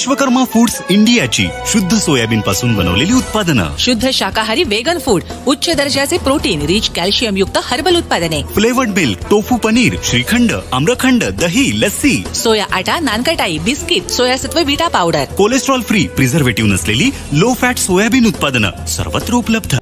Vishwakarma foods इंडियाची शुद्ध soybean पासून बनवलेली उत्पादनं, शुद्ध शाकाहारी वेगन फूड, उच्च दर्जाचे प्रोटीन रिच कॅल्शियम युक्त हर्बल उत्पादने, flavoured milk, tofu paneer, shrikhand, amrakhand, दही, लस्सी, सोया आटा, नानकटाई, बिस्किट, सोयासत्व beta powder, cholesterol free, preservative नसलेली लो फॅट सोयाबीन उत्पादनं सर्वत्र उपलब्ध.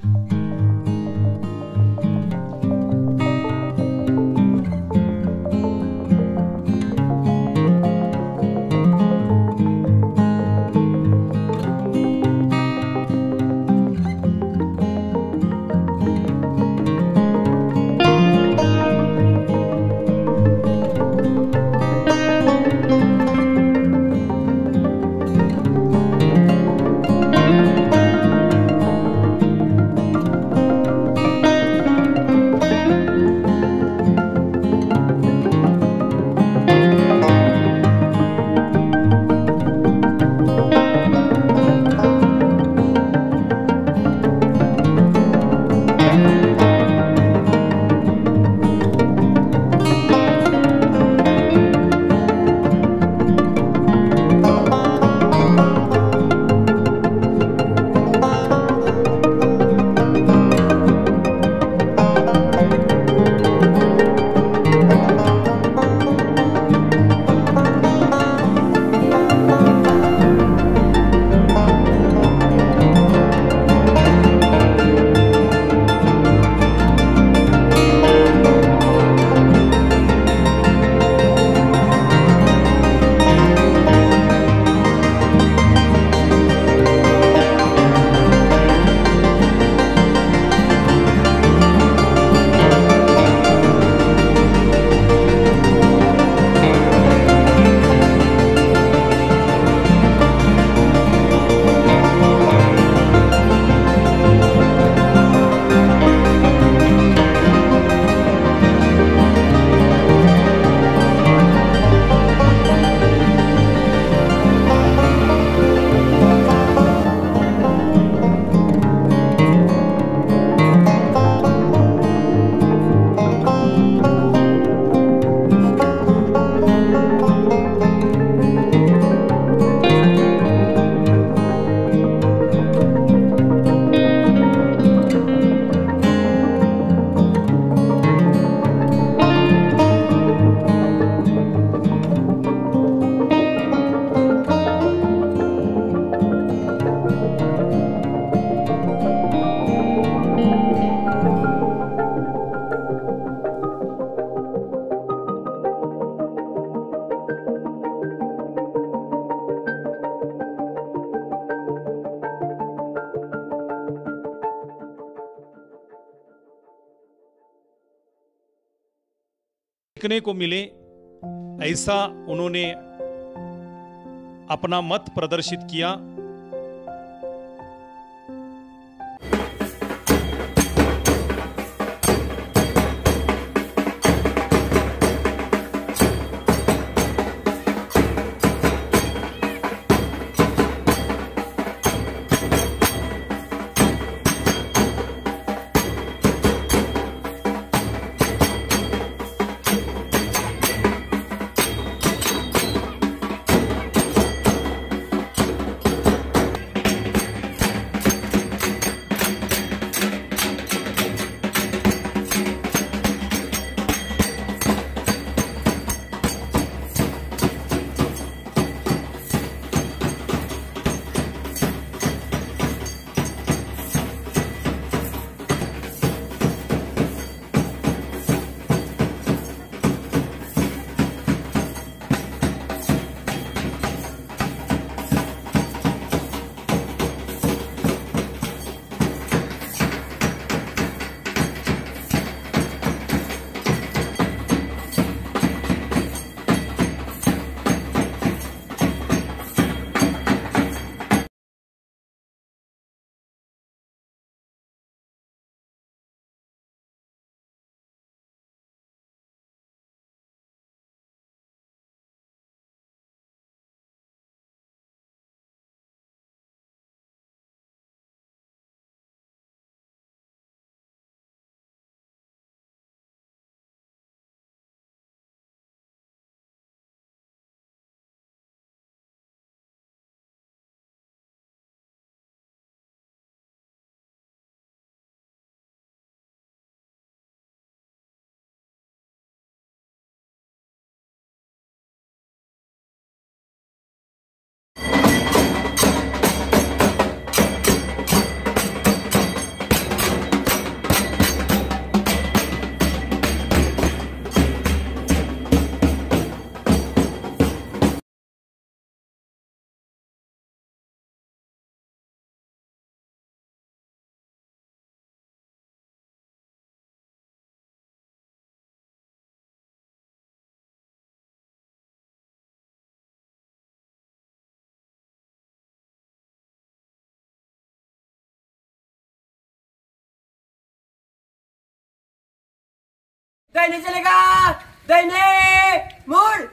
सीखने को मिले ऐसा उन्होंने अपना मत प्रदर्शित किया. दैने चलेगा, दैने मूड।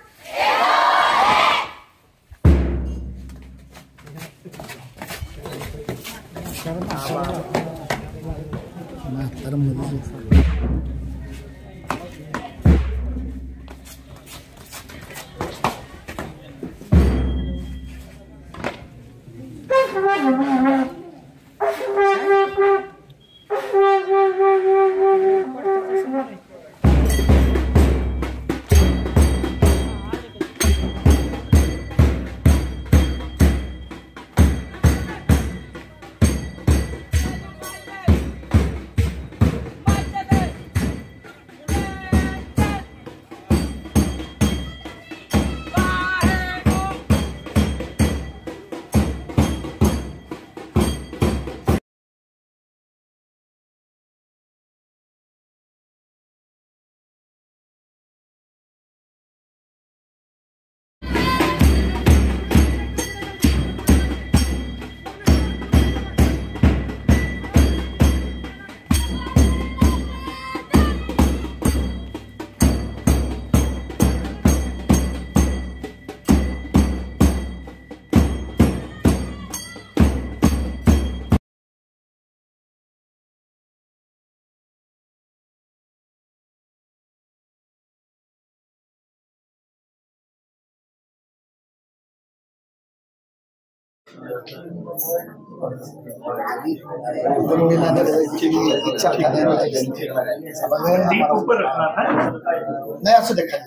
नहीं असं देखा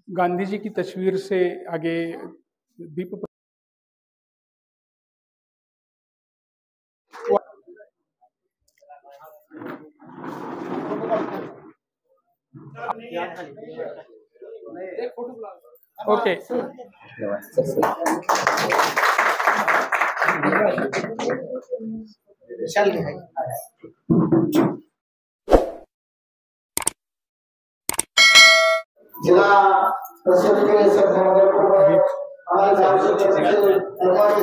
गांधी जी की तस्वीर से आगे दीप ओके जिला परिषद के सदस्य बराच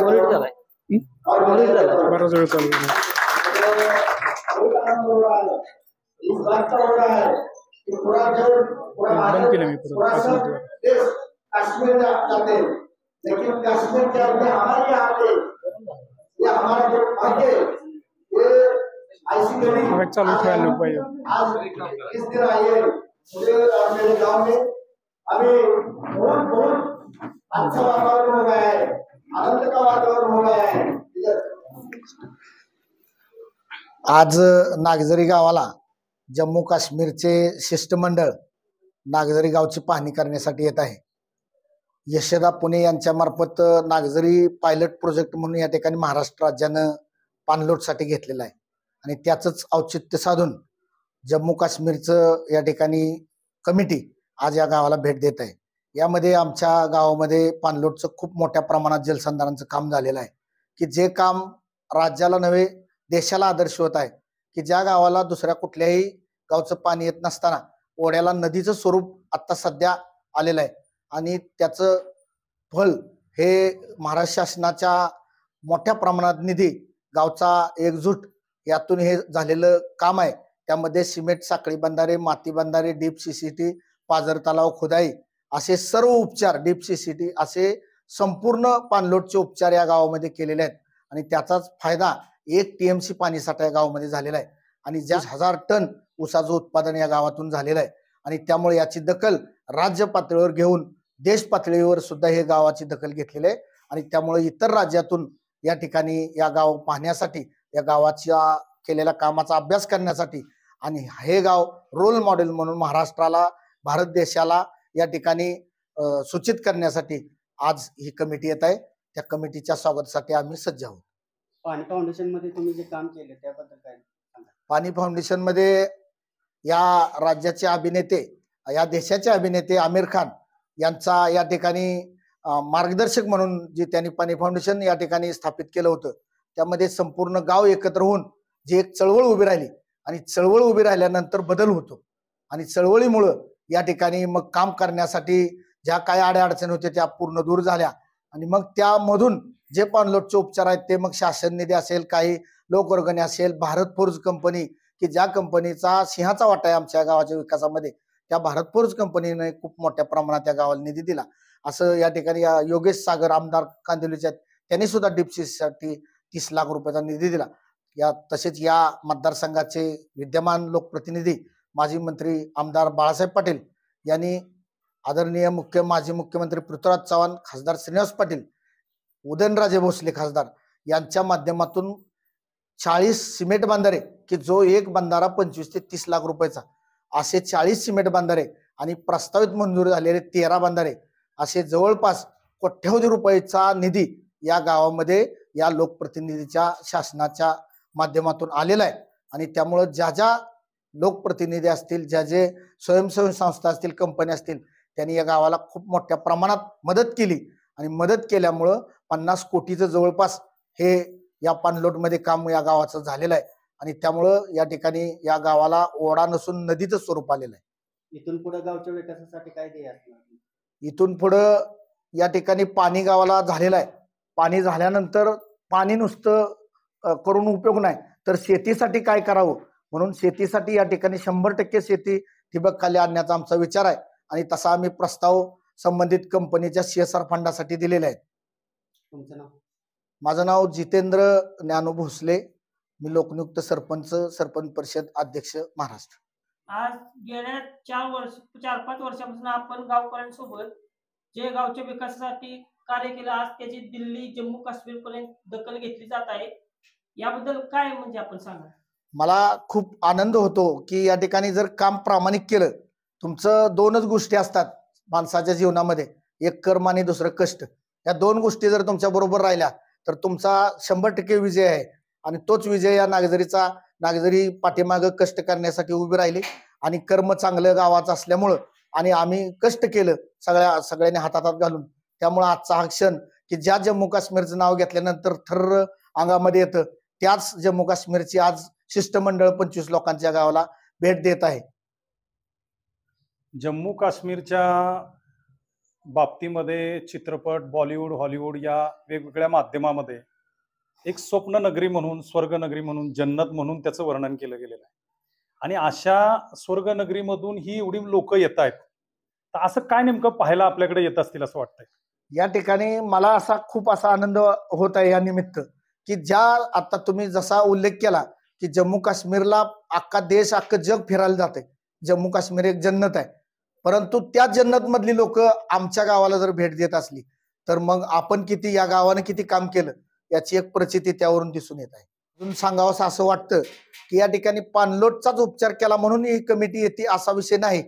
वेळ चालू आहे. इस बात का हो रहा है कि पूरा जो पूरा बंद केलं मी परत 5 मिनिटं. देश कश्मीर जाते हैं, लेकिन कश्मीर के अंदर हमारे यहाँ पे ये हमारा जो भाग्य ये ऐसी घड़ी मग चालू ठेवायला पाहिजे. आज इस दिन आई है मुझे और मेरे गांव में अभी बहुत बहुत अच्छा वातावरण हो गया है, आनंद का वातावरण हो गया है। आज नागझरी गावाला जम्मू काश्मीरचे शिष्टमंडळ नागझरी गावची पाहणी करण्यासाठी येत आहे. यशदा पुणे यांच्या मार्फत नागझरी पायलट प्रोजेक्ट म्हणून या ठिकाणी महाराष्ट्र राज्यानं पाणलोटसाठी घेतलेला आहे आणि त्याचंच औचित्य साधून जम्मू काश्मीरचं या ठिकाणी कमिटी आज या गावाला भेट देत आहे. यामध्ये आमच्या गावामध्ये पाणलोटचं खूप मोठ्या प्रमाणात जलसंधारणाचं काम झालेलं आहे की जे काम राज्याला नव्हे देशाला आदर्श होत आहे की ज्या गावाला दुसऱ्या कुठल्याही गावचं पाणी येत नसताना ओढ्याला नदीचं स्वरूप आता सध्या आलेलं आहे आणि त्याचं फळ हे महाराष्ट्र शासनाच्या मोठ्या प्रमाणात निधी गावचा एकजूट यातून हे झालेलं काम आहे. त्यामध्ये सिमेंट साखळी बंधारे, माती बंधारे, डीप सीसीटी, पाझर तलाव खुदाई असे सर्व उपचार, डीप सीसीटी असे संपूर्ण पाणलोटचे उपचार या गावामध्ये केलेले आहेत आणि त्याचाच फायदा 1 TMC पाणी साठा या गावामध्ये झालेला आहे आणि ज्या 1000 टन ऊसाचं उत्पादन या गावातून झालेलं आहे आणि त्यामुळे याची दखल राज्य पातळीवर घेऊन देश पातळीवर सुद्धा हे गावाची दखल घेतलेली आहे आणि त्यामुळे इतर राज्यातून या ठिकाणी या गाव पाहण्यासाठी, या गावाच्या केलेल्या कामाचा अभ्यास करण्यासाठी आणि हे गाव रोल मॉडेल म्हणून महाराष्ट्राला, भारत देशाला या ठिकाणी सूचित करण्यासाठी आज ही कमिटी येत आहे. त्या कमिटीच्या स्वागतासाठी आम्ही सज्ज आहोत. पाणी फाउंडेशन मध्ये तुम्ही जे काम केले त्याबद्दल काय सांगा? पाणी फाउंडेशन मध्ये या राज्याचे अभिनेते, या देशाचे अभिनेते आमिर खान यांचा या ठिकाणी मार्गदर्शक म्हणून जे त्यांनी पाणी फाउंडेशन या ठिकाणी स्थापित केलं होतं त्यामध्ये संपूर्ण गाव एकत्र होऊन जी एक चळवळ उभी राहिली आणि चळवळ उभी राहिल्यानंतर बदल होतो आणि चळवळीमुळं या ठिकाणी मग काम करण्यासाठी ज्या काही अडचणी होत्या त्या पूर्ण दूर झाल्या आणि मग त्यामधून जे पाणलोटचे उपचार आहेत ते मग शासन निधी असेल, काही लोकवर्गणी असेल, भारत फोर्ज कंपनी की ज्या कंपनीचा सिंहाचा वाटा आहे आमच्या गावाच्या विकासामध्ये, त्या भारत फोर्ज कंपनीने खूप मोठ्या प्रमाणात त्या गावाला निधी दिला. असं या ठिकाणी योगेश सागर आमदार कांदिवलीचे आहेत, त्यांनी सुद्धा डीपसीसाठी 30 लाख रुपयाचा निधी दिला. तसेच या मतदारसंघाचे विद्यमान लोकप्रतिनिधी माजी मंत्री आमदार बाळासाहेब पाटील यांनी आदरणीय माजी मुख्यमंत्री पृथ्वीराज चव्हाण, खासदार श्रीनिवास पाटील, उदयनराजे भोसले खासदार यांच्या माध्यमातून 40 सिमेंट बांधारे की जो एक बांधारा 25 ते 30 लाख रुपयाचा असे 40 सिमेंट बांधारे आणि प्रस्तावित मंजूर झालेले 13 बांधारे असे जवळपास कोट्यवधी रुपयाचा निधी या गावामध्ये या लोकप्रतिनिधीच्या शासनाच्या माध्यमातून आलेला आहे. आणि त्यामुळं ज्या ज्या लोकप्रतिनिधी असतील, ज्या जे स्वयंसेवी संस्था असतील, कंपनी असतील, त्यांनी या गावाला खूप मोठ्या प्रमाणात मदत केली आणि मदत केल्यामुळं 50 कोटीचं जवळपास हे या पाणलोटमध्ये काम या गावाचं झालेलं आहे. आणि त्यामुळं या ठिकाणी या गावाला ओढा नसून नदीचं स्वरूप आलेलं आहे. इथून पुढे गावच्या विकासासाठी काय ध्येय असणार? इथून पुढं या ठिकाणी पाणी गावाला झालेलं आहे. पाणी झाल्यानंतर पाणी नुसतं करून उपयोग नाही, तर शेतीसाठी काय करावं म्हणून शेतीसाठी या ठिकाणी 100% शेती ठिबक खाली आणण्याचा आमचा विचार आहे आणि तसा आम्ही प्रस्ताव संबंधित कंपनीच्या CSR फंडासाठी दिलेला आहे. तुमचं नाव? माझं नाव जितेंद्र ज्ञानू भोसले, मी लोकनियुक्त सरपंच परिषद अध्यक्ष महाराष्ट्र. आज गेल्या 4-5 वर्षापासून आपण गावकऱ्यांसोबत जे गावच्या विकासासाठी कार्य केलं, आज त्याची दिल्ली, जम्मू काश्मीर पर्यंत दखल घेतली जात आहे. याबद्दल काय म्हणजे आपण सांगा? मला खूप आनंद होतो की या ठिकाणी जर काम प्रामाणिक केलं, तुमचं 2च गोष्टी असतात माणसाच्या जीवनामध्ये, एक कर्म आणि दुसरं कष्ट. या 2 गोष्टी जर तुमच्या बरोबर राहिल्या तर तुमचा 100% विजय आहे. आणि तोच विजय या नागझरी पाठीमागं कष्ट करण्यासाठी उभी राहिली आणि कर्म चांगलं गावाचं असल्यामुळं आणि आम्ही कष्ट केलं सगळ्यांनी हातात घालून. त्यामुळे आजचा हा क्षण की ज्या जम्मू काश्मीरचं नाव घेतल्यानंतर थर्र अंगामध्ये येतं, त्याच जम्मू काश्मीरची आज शिष्टमंडळ 25 लोकांच्या गावाला भेट देत आहे. जम्मू काश्मीरच्या बाबतीमध्ये चित्रपट, बॉलिवूड, हॉलिवूड या वेगवेगळ्या माध्यमामध्ये एक स्वप्न नगरी म्हणून, स्वर्ग नगरी म्हणून, जन्नत म्हणून त्याचं वर्णन केलं गेलेलं आहे. आणि अशा स्वर्ग नगरीमधून ही एवढी लोक येत आहेत, तर असं काय नेमकं पाहायला आपल्याकडे येत असतील असं वाटतंय? या ठिकाणी मला खूप असा आनंद होत आहे या निमित्त की ज्या आता तुम्ही जसा उल्लेख केला की जम्मू काश्मीरला अख्खा देश, अख्खं जग फिरायला जाते. जम्मू काश्मीर एक जन्नत आहे, परंतु त्या जन्नत मधली लोक आमच्या गावाला जर भेट देत असली तर मग आपण किती, या गावाने किती काम केलं याची एक प्रचिती त्यावरून दिसून येत आहे. अजून सांगावं असं वाटतं की या ठिकाणी पाणलोटचाच उपचार केला म्हणून ही कमिटी येते असा विषय नाही,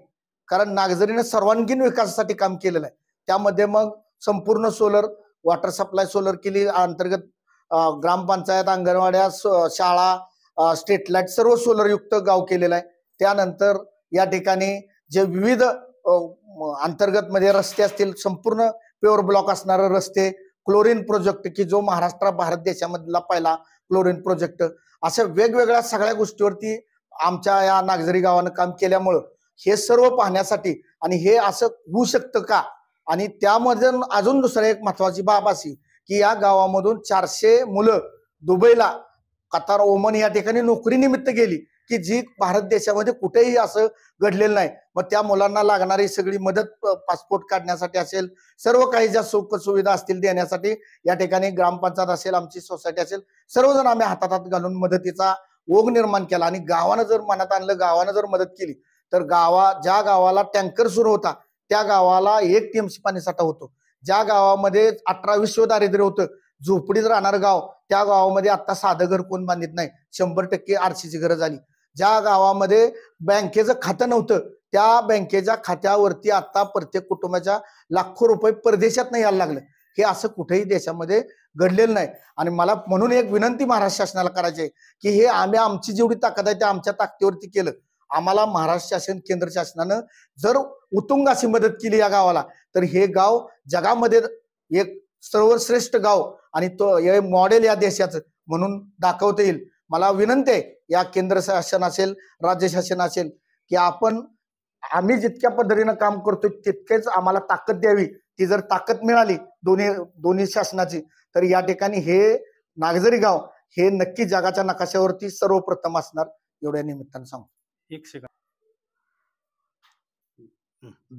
कारण नागझरीने सर्वांगीण विकासासाठी काम केलेलं आहे. त्यामध्ये मग संपूर्ण सोलर, वॉटर सप्लाय सोलर केली, अंतर्गत ग्रामपंचायत, अंगणवाड्या, शाळा, स्ट्रीट लाईट सर्व सोलर युक्त गाव केलेलं आहे. त्यानंतर या ठिकाणी जे विविध अंतर्गत मध्ये रस्ते असतील, संपूर्ण प्युअर ब्लॉक असणारे रस्ते, क्लोरीन प्रोजेक्ट की जो महाराष्ट्र भारत देशामधला पहिला क्लोरीन प्रोजेक्ट, अशा वेगवेगळ्या सगळ्या गोष्टीवरती आमच्या या नागझरी गावानं काम केल्यामुळं हे सर्व पाहण्यासाठी आणि हे असं होऊ शकतं का, आणि त्यामध्ये अजून दुसरं एक महत्वाची बाब अशी की या गावामधून 400 मुलं दुबईला, कतार, ओमान या ठिकाणी नोकरी निमित्त गेली की जी भारत देशामध्ये कुठेही असं घडलेलं नाही. मग त्या मुलांना लागणारी सगळी मदत, पासपोर्ट काढण्यासाठी असेल, सर्व काही ज्या सुख सुविधा असतील देण्यासाठी या ठिकाणी ग्रामपंचायत असेल, आमची सोसायटी असेल, सर्वजण आम्ही हातात घालून मदतीचा ओघ निर्माण केला. आणि गावानं जर मनात आणलं, गावानं जर मदत केली तर ज्या गावाला टँकर सुरू होता त्या गावाला 1 TMC पाणी साठा होतो. ज्या गावामध्ये 18 विश्व दारिद्र्य होतं, झोपडीत राहणार गाव, त्या गावामध्ये आता साधं घर कोण बांधित नाही, 100% आरसीची गरज आली. ज्या गावामध्ये बँकेचं खातं नव्हतं त्या बँकेच्या खात्यावरती आता प्रत्येक कुटुंबाच्या लाखो रुपये परदेशात नाही यायला लागले. हे असं कुठेही देशामध्ये घडलेलं नाही. आणि मला म्हणून एक विनंती महाराष्ट्र शासनाला करायची आहे की हे आम्ही आमची जेवढी ताकद आहे त्या आमच्या ताकदीवरती केलं. आम्हाला महाराष्ट्र शासन, केंद्र शासनानं जर उत्तुंग अशी मदत केली या गावाला तर हे गाव जगामध्ये एक सर्वश्रेष्ठ गाव आणि तो हे मॉडेल या देशाचं म्हणून दाखवता येईल. मला विनंती आहे या केंद्र शासन असेल, राज्य शासन असेल, की आम्ही जितक्या पद्धतीनं काम करतोय तितकेच आम्हाला ताकद द्यावी. ती जर ताकद मिळाली दोन्ही शासनाची, तर या ठिकाणी हे नागझरी गाव हे नक्की जगाच्या नकाशावरती सर्वप्रथम असणार, एवढ्या निमित्तानं सांगतो. एक सेकंद.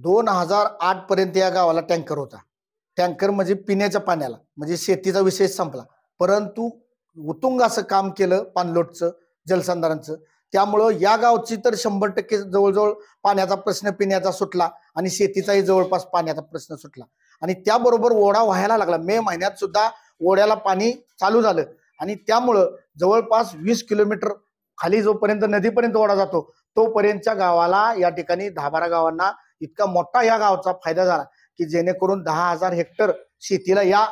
2008 पर्यंत या गावाला टँकर होता. टँकर म्हणजे पिण्याच्या पाण्याला, म्हणजे शेतीचा विषय संपला. परंतु उत्तुंग असं काम केलं पाणलोटचं, जलसंधारणचं. त्यामुळं या गावची तर 100% जवळजवळ पाण्याचा प्रश्न पिण्याचा सुटला आणि शेतीचाही जवळपास पाण्याचा प्रश्न सुटला. आणि त्याबरोबर ओढा व्हायला लागला. मे महिन्यात सुद्धा ओढ्याला पाणी चालू झालं आणि त्यामुळं जवळपास 20 किलोमीटर खाली जोपर्यंत नदीपर्यंत ओढा जातो तोपर्यंतच्या गावाला, या ठिकाणी 10-12 गावांना इतका मोठा या गावचा फायदा झाला की जेणेकरून 10,000 हेक्टर शेतीला या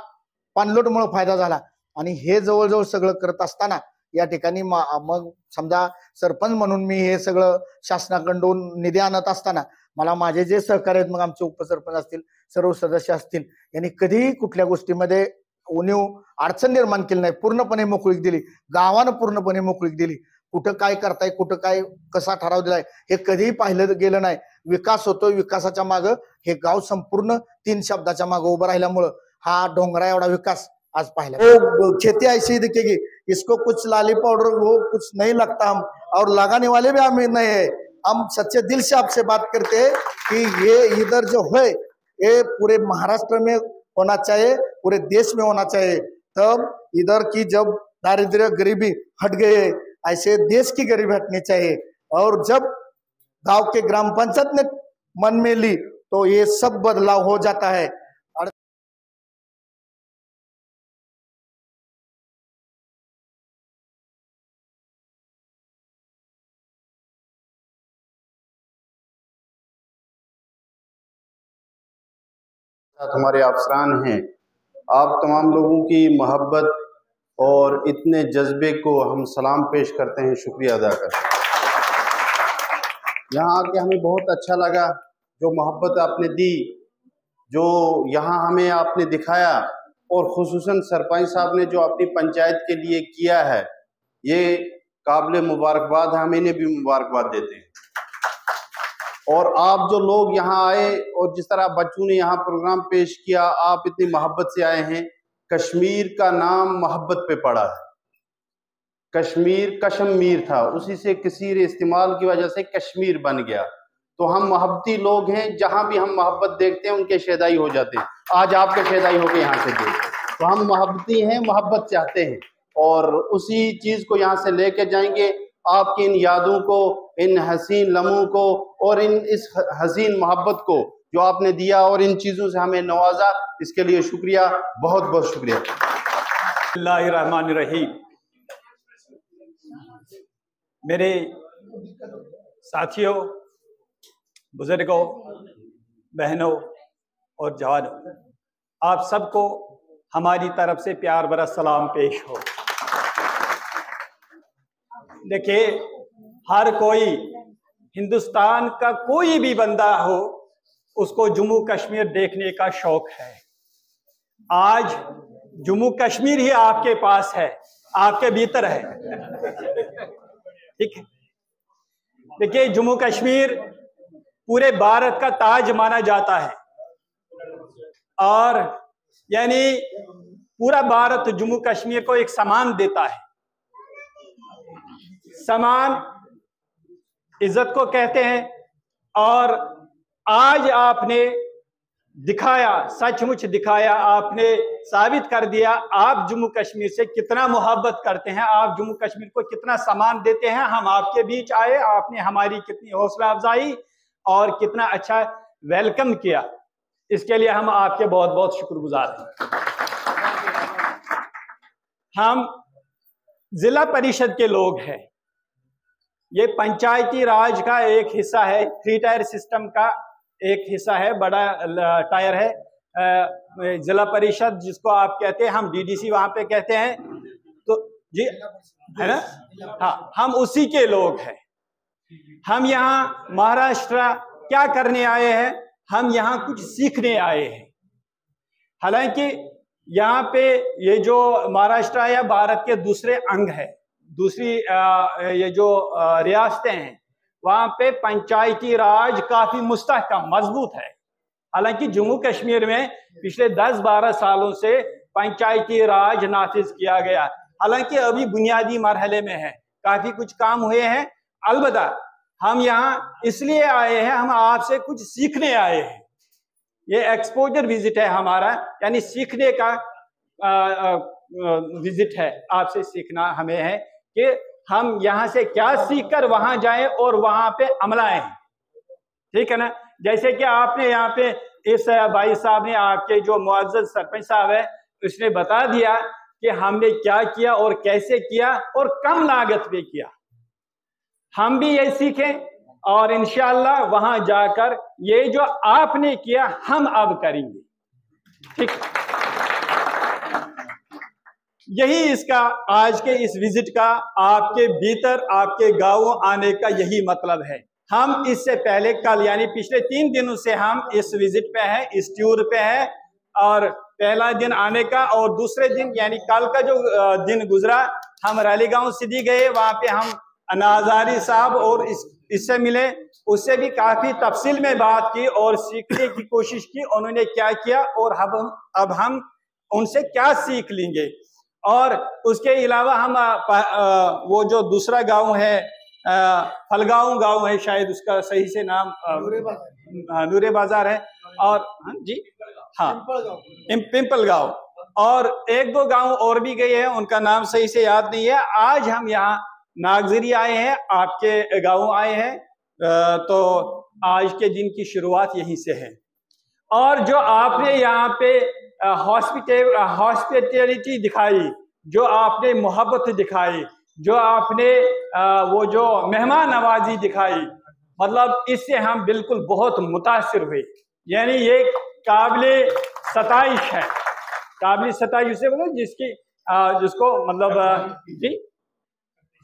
पाणलोटमुळे फायदा झाला. आणि हे जवळजवळ सगळं करत असताना या ठिकाणी मग समजा सरपंच म्हणून मी हे सगळं शासनाकडून निधी आणत असताना मला माझे जे सहकारी आहेत, मग आमचे उपसरपंच असतील, सर्व सदस्य असतील, यांनी कधीही कुठल्या गोष्टीमध्ये उणीव अडचण निर्माण केली नाही. पूर्णपणे मोकळीक दिली, गावानं पूर्णपणे मोकळीक दिली. कुठं काय करताय, कुठं काय कसा ठराव दिलाय हे कधीही पाहिलं गेलं नाही. विकास होतोय, विकासाच्या मागं हे गाव संपूर्ण 3 शब्दाच्या मागं उभं राहिल्यामुळं हा डोंगरा एवढा विकास आज पाहिला. खेती ऐसी दिखेगी, इसको कुछ लाली पाउडर वो कुछ नहीं लगता हम, और लगाने वाले भी हमें नहीं है. हम सच्चे दिल से आपसे बात करते हैं कि ये इधर जो है ये पूरे महाराष्ट्र में होना चाहिए, पूरे देश में होना चाहिए. तब इधर की जब दारिद्र्य गरीबी हट गए, ऐसे देश की गरीबी हटनी चाहिए. और जब गांव के ग्राम पंचायत ने मन में ली तो ये सब बदलाव हो जाता है. हमारे अफसरान हैं, आप तमाम लोगों की मोहब्बत और इतने जज्बे को हम सलाम पेश करते हैं, शुक्रिया अदा करते हैं. यहाँ आके हमें बहुत अच्छा लगा, जो मोहब्बत आपने दी, जो यहाँ हमें आपने दिखाया, और खुसूसन सरपंच साहब ने जो अपनी पंचायत के लिए किया है, ये काबिल मुबारकबाद है. हम इन्हें भी मुबारकबाद देते हैं. और आप जो लोग यहाँ आए और जिस तरह बच्चों ने यहाँ प्रोग्राम पेश किया, आप इतनी मोहब्बत से आए हैं. कश्मीर का नाम मोहब्बत पे पड़ा है. कश्मीर कशमीर था, उसी से कसीर इस्तेमाल की वजह से कश्मीर बन गया. तो हम मोहब्बती लोग हैं, जहाँ भी हम मोहब्बत देखते हैं उनके शैदाई हो जाते हैं. आज आपके शैदाई हो गए यहाँ से देख, तो हम मोहब्बती हैं, मोहब्बत चाहते हैं, और उसी चीज़ को यहाँ से लेके जाएंगे. आपकी इन यादों को, इन हसीन लम्हों को, और इस हसीन मोहब्बत को जो आपने दिया और इन चीज़ों से हमें नवाजा, इसके लिए शुक्रिया, बहुत बहुत शुक्रिया. बिस्मिल्लाहिर्रहमानिर्रहीम. मेरे साथियों, बुजुर्गों, बहनों और जवानों, आप सबको हमारी तरफ से प्यार भरा सलाम पेश हो. देखिए, हर कोई, हिंदुस्तान का कोई भी बंदा हो, उसको जम्मू कश्मीर देखने का शौक है. आज जम्मू कश्मीर ही आपके पास है, आपके भीतर है. ठीक है. देखिए, जम्मू कश्मीर पूरे भारत का ताज माना जाता है, और यानी पूरा भारत जम्मू कश्मीर को एक सम्मान देता है. सम्मान इज्जत को कहते हैं. और आज आपने दिखाया, सचमुच दिखाया, आपने साबित कर दिया आप जम्मू कश्मीर से कितना मोहब्बत करते हैं, आप जम्मू कश्मीर को कितना सम्मान देते हैं. हम आपके बीच आए, आपने हमारी कितनी हौसला अफजाई और कितना अच्छा वेलकम किया, इसके लिए हम आपके बहुत बहुत शुक्रगुजार हैं. हम जिला परिषद के लोग हैं. ये पंचायती राज का एक हिस्सा है, 3 टायर सिस्टम का एक हिस्सा है, बड़ा टायर है जिला परिषद, जिसको आप कहते हैं, हम डीडीसी वहां पे कहते हैं. तो जी है ना, हाँ, हम उसी के लोग हैं. हम यहाँ महाराष्ट्र क्या करने आए हैं, हम यहाँ कुछ सीखने आए हैं. हालांकि यहाँ पे ये जो महाराष्ट्र या भारत के दूसरे अंग है, दूसरी ये जो रियासतें हैं वहाँ पे पंचायती राज काफी मुस्तहकम मजबूत है। हालांकि जम्मू कश्मीर में पिछले 10-12 सालों से पंचायती राज नाफिज किया गया, हालांकि अभी बुनियादी मरहले में है, काफी कुछ काम हुए हैं। अलबत्ता हम यहाँ इसलिए आए हैं, हम आपसे कुछ सीखने आए हैं। ये एक्सपोजर विजिट है हमारा, यानी सीखने का विजिट है। आपसे सीखना हमें है कि हम यहाँ से क्या सीख कर वहां जाएं और वहां पे अमलाएं, ठीक है ना। जैसे कि आपने यहाँ पे इस भाई साहब ने, आपके जो मुअज़्ज़ज़ सरपंच साहब है, उसने बता दिया कि हमने क्या किया और कैसे किया और कम लागत में किया। हम भी ये सीखें और इंशाअल्लाह वहां जाकर ये जो आपने किया हम अब करेंगे, ठीक। यही इसका आज के इस विजिट का, आपके भीतर आपके गांव आने का यही मतलब है। हम इससे पहले कल यानी पिछले 3 दिनों से हम इस विजिट पे हैं, इस टूर पे हैं, और पहला दिन आने का और दूसरे दिन यानी कल का जो दिन गुजरा, हम रालीगांव सिटी गए, वहां पे हम अनाजारी साहब और इससे मिले, उससे भी काफी तफसील में बात की और सीखने की कोशिश की उन्होंने क्या किया और अब हम उनसे क्या सीख लेंगे। और उसके अलावा हम वो जो दूसरा गांव है फलगांव गांव है, शायद उसका सही से नाम नूरे बाजार है, और जी हाँ पिंपल गांव, और 1-2 गांव और भी गए हैं, उनका नाम सही से याद नहीं है। आज हम यहाँ नागजरी आए हैं, आपके गांव आए हैं, तो आज के दिन की शुरुआत यहीं से है। और जो आपने यहाँ पे हॉस्पिटैलिटी दिखाई, जो आपने मोहब्बत दिखाई, जो आपने वो जो मेहमान नवाजी दिखाई, मतलब इससे हम बिल्कुल बहुत मुतासिर हुए। यानी ये काबिल सताइश है, काबिल सताइश से बोलो जिसको मतलब जी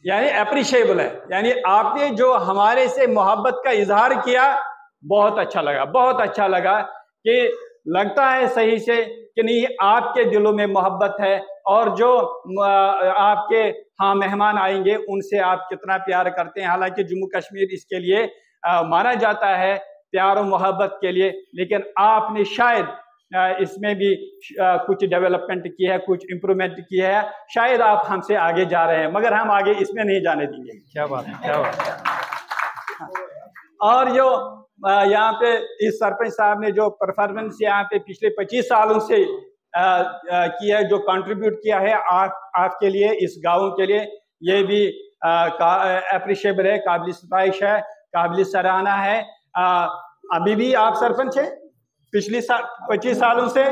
यानी अप्रिशिएबल है। यानी आपने जो हमारे से मोहब्बत का इजहार किया, बहुत अच्छा लगा, बहुत अच्छा लगा कि लगता है सही से कि नहीं आपके दिलों में मोहब्बत है, और जो आपके हाँ मेहमान आएंगे उनसे आप कितना प्यार करते हैं। हालांकि जम्मू कश्मीर इसके लिए माना जाता है प्यार और मोहब्बत के लिए, लेकिन आपने शायद इसमें भी कुछ डेवलपमेंट की है, कुछ इम्प्रूवमेंट की है, शायद आप हमसे आगे जा रहे हैं, मगर हम आगे इसमें नहीं जाने देंगे। क्या बात है, क्या बात है। और जो यहाँ पे इस सरपंच साहब ने जो परफॉर्मेंस यहाँ पे पिछले 25 सालों से किया है, जो कंट्रीब्यूट किया है आपके लिए, इस गाँव के लिए, ये भी अप्रिशिएबल है, काबिल सताइश है, काबिल सराहना है। अभी भी आप सरपंच हैं पिछले 25 सालों से।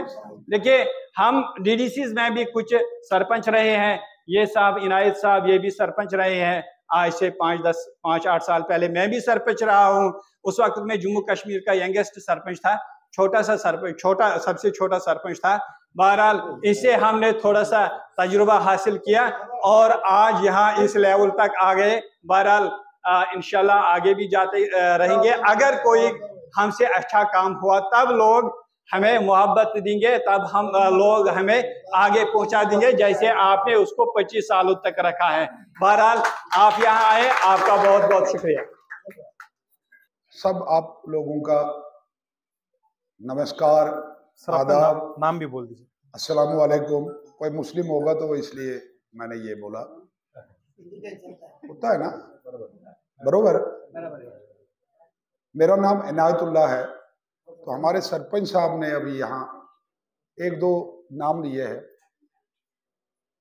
देखिए हम डीडीसीज में भी कुछ सरपंच रहे हैं, ये साहब इनायत साहब ये भी सरपंच रहे हैं, आज से 5-8 साल पहले मैं भी सरपंच रहा हूँ। उस वक्त में जम्मू कश्मीर का यंगेस्ट सरपंच था, छोटा सा सरपंच, सबसे छोटा सरपंच था। बहरहाल इससे हमने थोड़ा सा तजुर्बा हासिल किया और आज यहाँ इस लेवल तक आ गए। बहरहाल इंशाल्लाह आगे भी जाते रहेंगे। अगर कोई हमसे अच्छा काम हुआ तब लोग हमें मोहब्बत देंगे, तब हम लोग हमें आगे पहुंचा देंगे, जैसे आपने उसको 25 सालों तक रखा है। बहरहाल आप यहाँ आए, आपका बहुत बहुत शुक्रिया। सब आप लोगों का नमस्कार, आदाब। नाम भी बोल दीजिए। अस्सलाम वालेकुम। कोई मुस्लिम होगा तो इसलिए मैंने ये बोला, होता है ना बरोबर। मेरा नाम इनायतुल्लाह है। तो हमारे सरपंच साहब ने अभी यहाँ 1-2 नाम लिए हैं।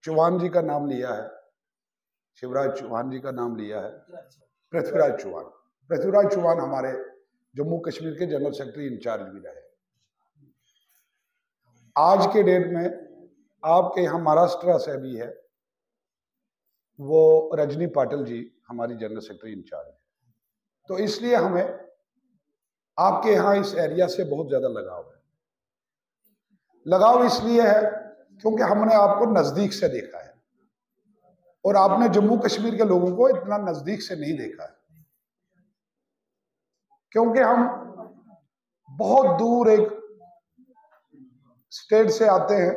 चौहान जी का नाम लिया है, शिवराज चौहान जी का नाम लिया है, पृथ्वीराज चौहान। पृथ्वीराज चौहान हमारे जम्मू कश्मीर के जनरल सेक्रेटरी इंचार्ज भी रहे। आज के डेट में आपके यहाँ महाराष्ट्र से भी है, वो रजनी पाटिल जी हमारी जनरल सेक्रेटरी इंचार्ज है। तो इसलिए हमें आपके यहाँ इस एरिया से बहुत ज्यादा लगाव है। लगाव इसलिए है क्योंकि हमने आपको नजदीक से देखा है और आपने जम्मू कश्मीर के लोगों को इतना नजदीक से नहीं देखा है, क्योंकि हम बहुत दूर एक स्टेट से आते हैं।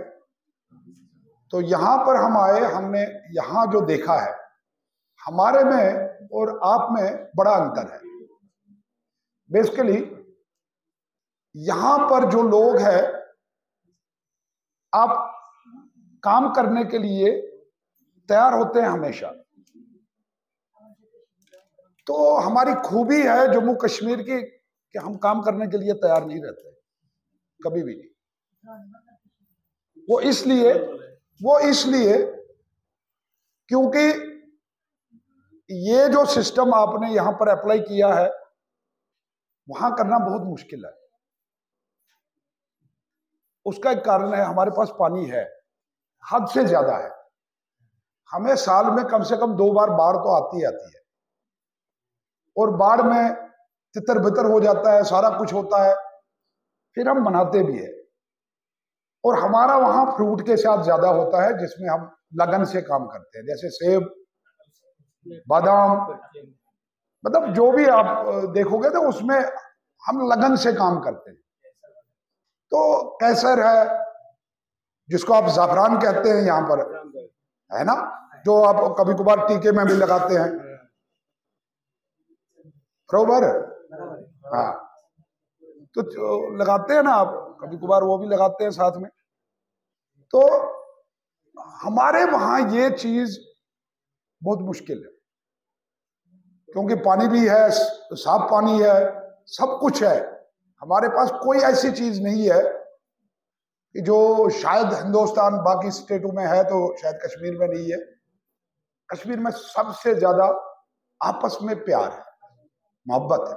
तो यहां पर हम आए, हमने यहां जो देखा है हमारे में और आप में बड़ा अंतर है। बेसिकली यहां पर जो लोग हैं, आप काम करने के लिए तैयार होते हैं हमेशा। तो हमारी खूबी है जम्मू कश्मीर की कि हम काम करने के लिए तैयार नहीं रहते, कभी भी नहीं। वो इसलिए क्योंकि ये जो सिस्टम आपने यहां पर अप्लाई किया है, वहां करना बहुत मुश्किल है। उसका एक कारण है, हमारे पास पानी है, हद से ज्यादा है। हमें साल में कम से कम 2 बार बाढ़ तो आती है, और बाढ़ में तितर बितर हो जाता है, सारा कुछ होता है, फिर हम बनाते भी है। और हमारा वहां फ्रूट के साथ ज्यादा होता है, जिसमें हम लगन से काम करते हैं, जैसे सेब, बादाम, मतलब जो भी आप देखोगे तो उसमें हम लगन से काम करते हैं। तो कैसर है, जिसको आप जाफरान कहते हैं यहाँ पर, है ना, जो आप कभी कभार टीके में भी लगाते हैं, बरोबर। हाँ, तो लगाते हैं ना आप, कभी कभार वो भी लगाते हैं साथ में। तो हमारे वहां ये चीज बहुत मुश्किल है, क्योंकि पानी भी है, साफ पानी है, सब कुछ है। हमारे पास कोई ऐसी चीज नहीं है कि जो शायद हिंदुस्तान बाकी स्टेटों में है तो शायद कश्मीर में नहीं है। कश्मीर में सबसे ज्यादा आपस में प्यार है, मोहब्बत है।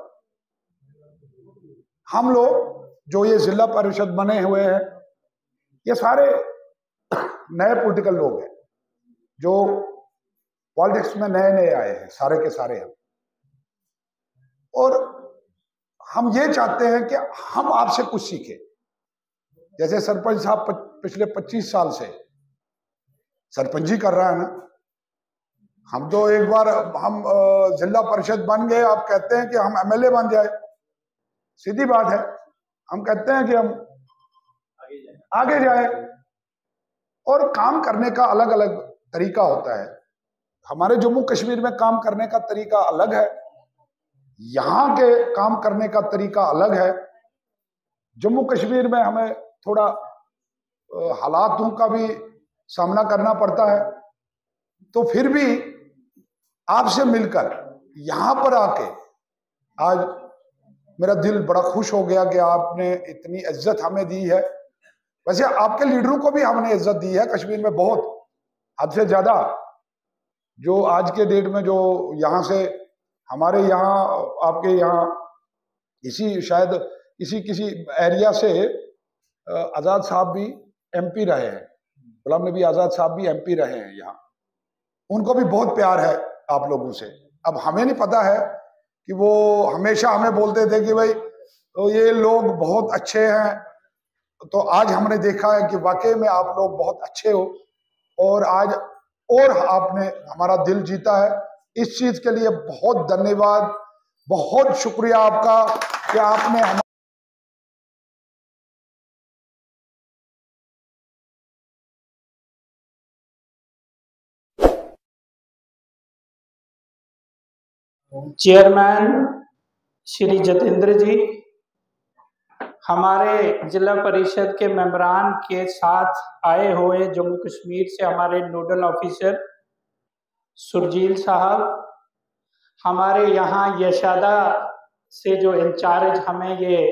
हम लोग जो ये जिला परिषद बने हुए हैं, ये सारे नए पॉलिटिकल लोग हैं, जो पॉलिटिक्स में नए नए आए हैं, सारे के सारे हम। और हम ये चाहते हैं कि हम आपसे कुछ सीखें। जैसे सरपंच साहब पिछले 25 साल से सरपंची कर रहा है ना, हम तो एक बार हम जिला परिषद बन गए, आप कहते हैं कि हम एमएलए बन जाए, सीधी बात है। हम कहते हैं कि हम आगे जाए, और काम करने का अलग अलग तरीका होता है। हमारे जम्मू कश्मीर में काम करने का तरीका अलग है, यहाँ के काम करने का तरीका अलग है। जम्मू कश्मीर में हमें थोड़ा हालातों का भी सामना करना पड़ता है, तो फिर भी आपसे मिलकर यहाँ पर आके आज मेरा दिल बड़ा खुश हो गया कि आपने इतनी इज्जत हमें दी है। वैसे आपके लीडरों को भी हमने इज्जत दी है कश्मीर में, बहुत हद से ज्यादा। जो आज के डेट में जो यहाँ से हमारे यहाँ, आपके यहाँ इसी शायद किसी एरिया से आजाद साहब भी एमपी रहे हैं, गुलाम नबी आजाद साहब भी एमपी रहे हैं यहाँ, उनको भी बहुत प्यार है आप लोगों से। अब हमें नहीं पता है कि वो हमेशा हमें बोलते थे कि भाई तो ये लोग बहुत अच्छे हैं, तो आज हमने देखा है कि वाकई में आप लोग बहुत अच्छे हो, और आज और आपने हमारा दिल जीता है। इस चीज के लिए बहुत धन्यवाद, बहुत शुक्रिया आपका कि आपने चेयरमैन श्री जतेंद्र जी, हमारे जिला परिषद के मेंबरान के साथ आए हुए जम्मू कश्मीर से हमारे नोडल ऑफिसर सुरजील साहब, हमारे यहाँ यशादा से जो इंचार्ज हमें ये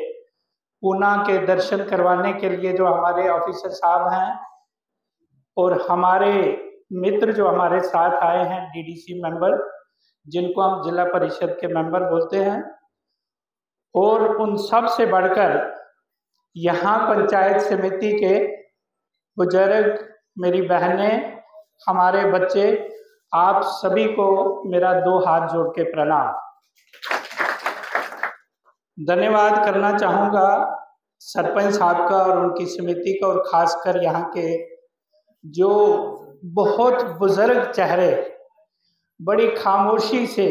पूना के दर्शन करवाने के लिए जो हमारे ऑफिसर साहब हैं, और हमारे मित्र जो हमारे साथ आए हैं डीडीसी मेंबर, जिनको हम जिला परिषद के मेंबर बोलते हैं, और उन सब से बढ़कर यहाँ पंचायत समिति के बुजुर्ग, मेरी बहनें, हमारे बच्चे, आप सभी को मेरा 2 हाथ जोड़ के प्रणाम। धन्यवाद करना चाहूँगा सरपंच साहब का और उनकी समिति का, और खासकर यहाँ के जो बहुत बुजुर्ग चेहरे बड़ी खामोशी से,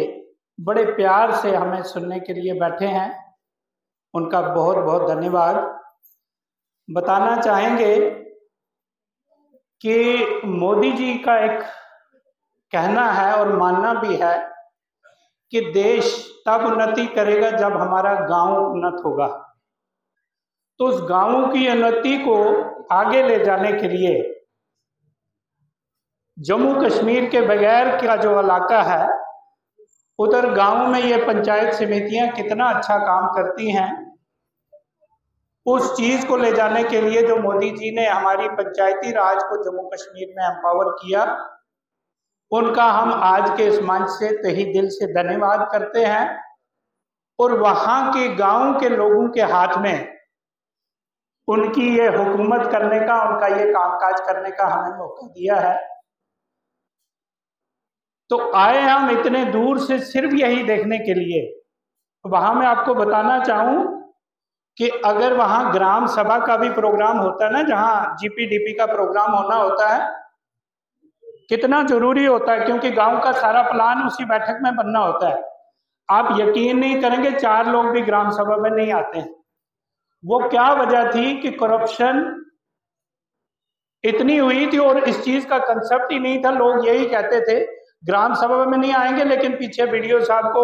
बड़े प्यार से हमें सुनने के लिए बैठे हैं, उनका बहुत बहुत धन्यवाद। बताना चाहेंगे कि मोदी जी का एक कहना है और मानना भी है कि देश तब उन्नति करेगा जब हमारा गांव उन्नत होगा। तो उस गांव की उन्नति को आगे ले जाने के लिए जम्मू कश्मीर के बगैर का जो इलाका है, उधर गांव में ये पंचायत समितियां कितना अच्छा काम करती हैं, उस चीज को ले जाने के लिए जो मोदी जी ने हमारी पंचायती राज को जम्मू कश्मीर में एम्पावर किया, उनका हम आज के इस मंच से तहे दिल से धन्यवाद करते हैं। और वहां के गांव के लोगों के हाथ में उनकी ये हुकूमत करने का, उनका ये कामकाज करने का हमें मौका दिया है। तो आए हम इतने दूर से सिर्फ यही देखने के लिए। वहां मैं आपको बताना चाहूं कि अगर वहां ग्राम सभा का भी प्रोग्राम होता है ना, जहां जीपीडीपी का प्रोग्राम होना होता है, कितना जरूरी होता है, क्योंकि गांव का सारा प्लान उसी बैठक में बनना होता है। आप यकीन नहीं करेंगे, 4 लोग भी ग्राम सभा में नहीं आते हैं। वो क्या वजह थी कि करप्शन इतनी हुई थी और इस चीज का कंसेप्ट ही नहीं था। लोग यही कहते थे ग्राम सभा में नहीं आएंगे, लेकिन पीछे बीडीओ साहब को,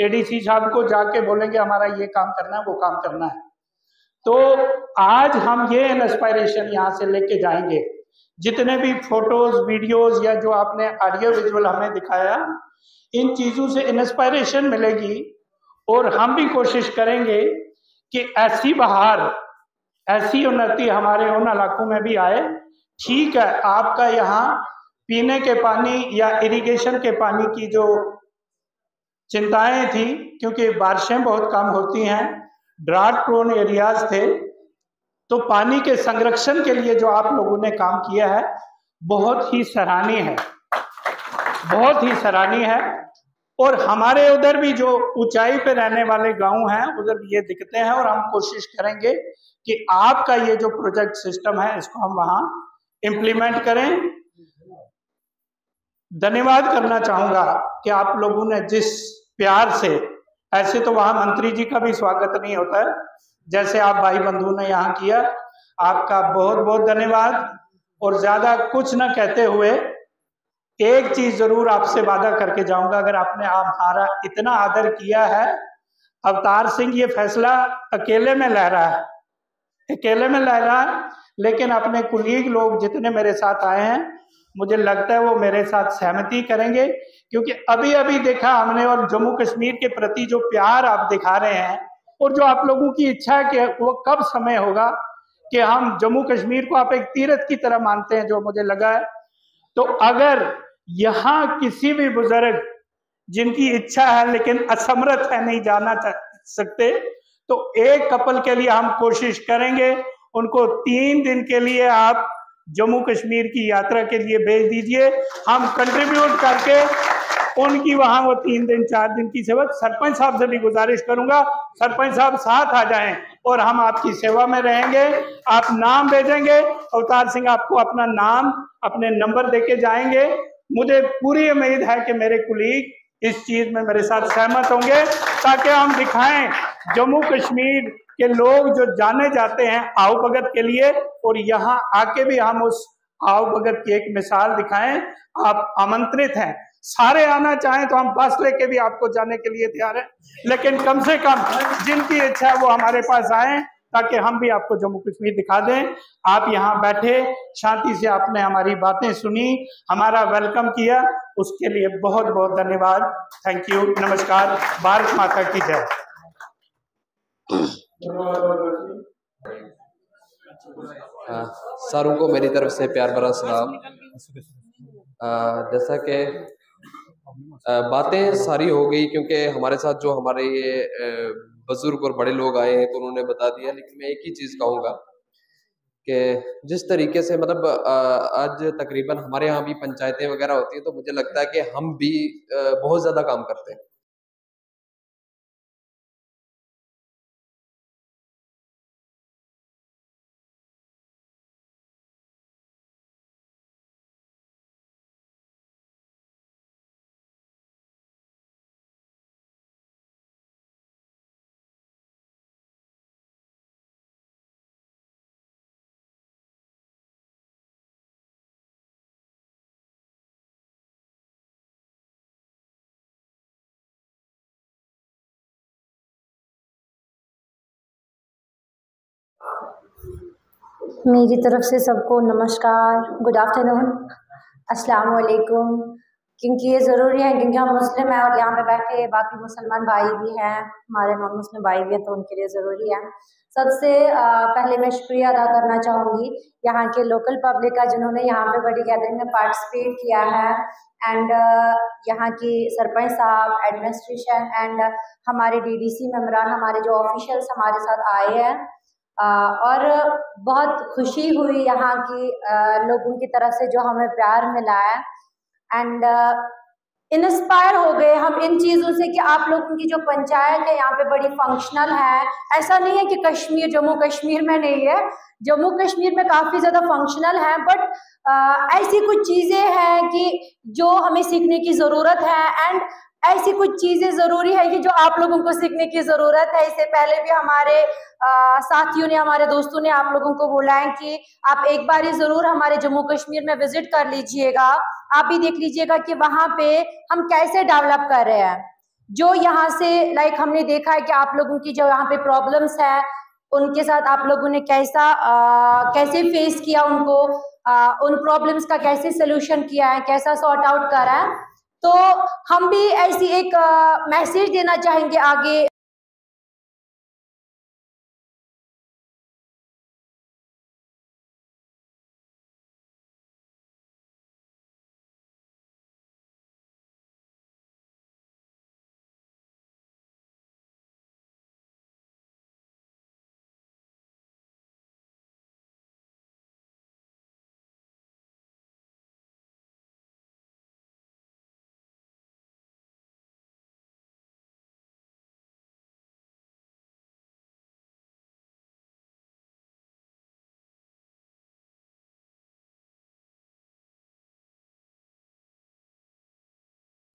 एडीसी साहब को जाके बोलेंगे हमारा ये काम करना है, वो काम करना है। तो आज हम ये इंस्पायरेशन यहाँ से लेके जाएंगे। जितने भी फोटोज, वीडियोज या जो आपने ऑडियो विजुअल हमें दिखाया, इन चीजों से इंस्पायरेशन मिलेगी और हम भी कोशिश करेंगे कि ऐसी बहार, ऐसी उन्नति हमारे उन इलाकों में भी आए। ठीक है, आपका यहाँ पीने के पानी या इरिगेशन के पानी की जो चिंताएं थी, क्योंकि बारिशें बहुत कम होती हैं, ड्राट प्रोन एरियाज थे, तो पानी के संरक्षण के लिए जो आप लोगों ने काम किया है बहुत ही सराहनीय है, बहुत ही सराहनीय है। और हमारे उधर भी जो ऊंचाई पे रहने वाले गांव हैं, उधर भी ये दिखते हैं और हम कोशिश करेंगे कि आपका ये जो प्रोजेक्ट सिस्टम है इसको हम वहां इम्प्लीमेंट करें। धन्यवाद करना चाहूंगा कि आप लोगों ने जिस प्यार से, ऐसे तो वहां मंत्री जी का भी स्वागत नहीं होता है, जैसे आप भाई बंधु ने यहाँ किया, आपका बहुत बहुत धन्यवाद। और ज्यादा कुछ न कहते हुए एक चीज जरूर आपसे वादा करके जाऊंगा, अगर आपने हमारा इतना आदर किया है, अवतार सिंह ये फैसला अकेले में ले रहा है, अकेले में ले रहा है, लेकिन अपने कुलीग लोग जितने मेरे साथ आए हैं, मुझे लगता है वो मेरे साथ सहमति करेंगे, क्योंकि अभी अभी देखा हमने, और जम्मू कश्मीर के प्रति जो प्यार आप दिखा रहे हैं और जो आप लोगों की इच्छा है कि वो कब समय होगा कि हम जम्मू कश्मीर को आप एक तीर्थ की तरह मानते हैं, जो मुझे लगा है। तो अगर यहाँ किसी भी बुजुर्ग जिनकी इच्छा है लेकिन असमर्थ है, नहीं जाना सकते, तो एक कपल के लिए हम कोशिश करेंगे, उनको 3 दिन के लिए आप जम्मू कश्मीर की यात्रा के लिए भेज दीजिए। हम कंट्रीब्यूट करके उनकी वहां वो 3 दिन 4 दिन की सेवा, सरपंच साहब से भी गुजारिश करूंगा, सरपंच साहब साथ आ जाएं और हम आपकी सेवा में रहेंगे। आप नाम भेजेंगे, अवतार सिंह आपको अपना नाम, अपने नंबर देके जाएंगे। मुझे पूरी उम्मीद है कि मेरे कुलीग इस चीज में मेरे साथ सहमत होंगे, ताकि हम दिखाएं जम्मू कश्मीर के लोग जो जाने जाते हैं आओ भगत के लिए, और यहाँ आके भी हम उस आओ भगत की एक मिसाल दिखाएं। आप आमंत्रित हैं, सारे आना चाहें तो हम बस लेके भी आपको जाने के लिए तैयार हैं, लेकिन कम से कम जिनकी इच्छा है वो हमारे पास आए, ताकि हम भी आपको जम्मू कश्मीर दिखा दें। आप यहाँ बैठे शांति से आपने हमारी बातें सुनी, हमारा वेलकम किया, उसके लिए बहुत बहुत धन्यवाद। थैंक यू, नमस्कार, भारत माता की जय। सारों को मेरी तरफ से प्यार भरा सलाम। जैसा कि बातें सारी हो गई, क्योंकि हमारे साथ जो हमारे ये बुजुर्ग और बड़े लोग आए हैं तो उन्होंने बता दिया, लेकिन मैं एक ही चीज़ कहूँगा कि जिस तरीके से मतलब आज तकरीबन हमारे यहाँ भी पंचायतें वगैरह होती हैं, तो मुझे लगता है कि हम भी बहुत ज़्यादा काम करते हैं। मेरी तरफ से सबको नमस्कार, गुड आफ्टरनून, अस्सलाम वालेकुम। क्योंकि ये ज़रूरी है, क्योंकि हम मुस्लिम हैं और यहाँ पे बैठे बाकी मुसलमान भाई भी हैं, हमारे नॉन मुस्लिम भाई भी हैं, तो उनके लिए ज़रूरी है। सबसे पहले मैं शुक्रिया अदा करना चाहूँगी यहाँ के लोकल पब्लिक का, जिन्होंने यहाँ पे बड़ी गैदरिंग में पार्टिसिपेट किया है, एंड यहाँ की सरपंच साहब, एडमिनिस्ट्रेशन एंड हमारे डीडीसी मेंबरान, हमारे जो ऑफिशियल्स हमारे साथ आए हैं। और बहुत खुशी हुई यहाँ की लोगों की तरफ से जो हमें प्यार मिला है, एंड इंस्पायर हो गए हम इन चीज़ों से कि आप लोगों की जो पंचायत है यहाँ पे बड़ी फंक्शनल है। ऐसा नहीं है कि कश्मीर, जम्मू कश्मीर में नहीं है, जम्मू कश्मीर में काफ़ी ज़्यादा फंक्शनल है, बट ऐसी कुछ चीज़ें हैं कि जो हमें सीखने की ज़रूरत है, एंड ऐसी कुछ चीज़ें ज़रूरी है कि जो आप लोगों को सीखने की ज़रूरत है। इससे पहले भी हमारे साथियों ने, हमारे दोस्तों ने आप लोगों को बोला है कि आप एक बार ही ज़रूर हमारे जम्मू कश्मीर में विजिट कर लीजिएगा, आप भी देख लीजिएगा कि वहाँ पे हम कैसे डेवलप कर रहे हैं। जो यहाँ से लाइक हमने देखा है कि आप लोगों की जो यहाँ पे प्रॉब्लम्स है, उनके साथ आप लोगों ने कैसे फेस किया उनको, उन प्रॉब्लम्स का कैसे सोल्यूशन किया है, कैसा सॉर्ट आउट करा है। तो हम भी ऐसी एक मैसेज देना चाहेंगे आगे।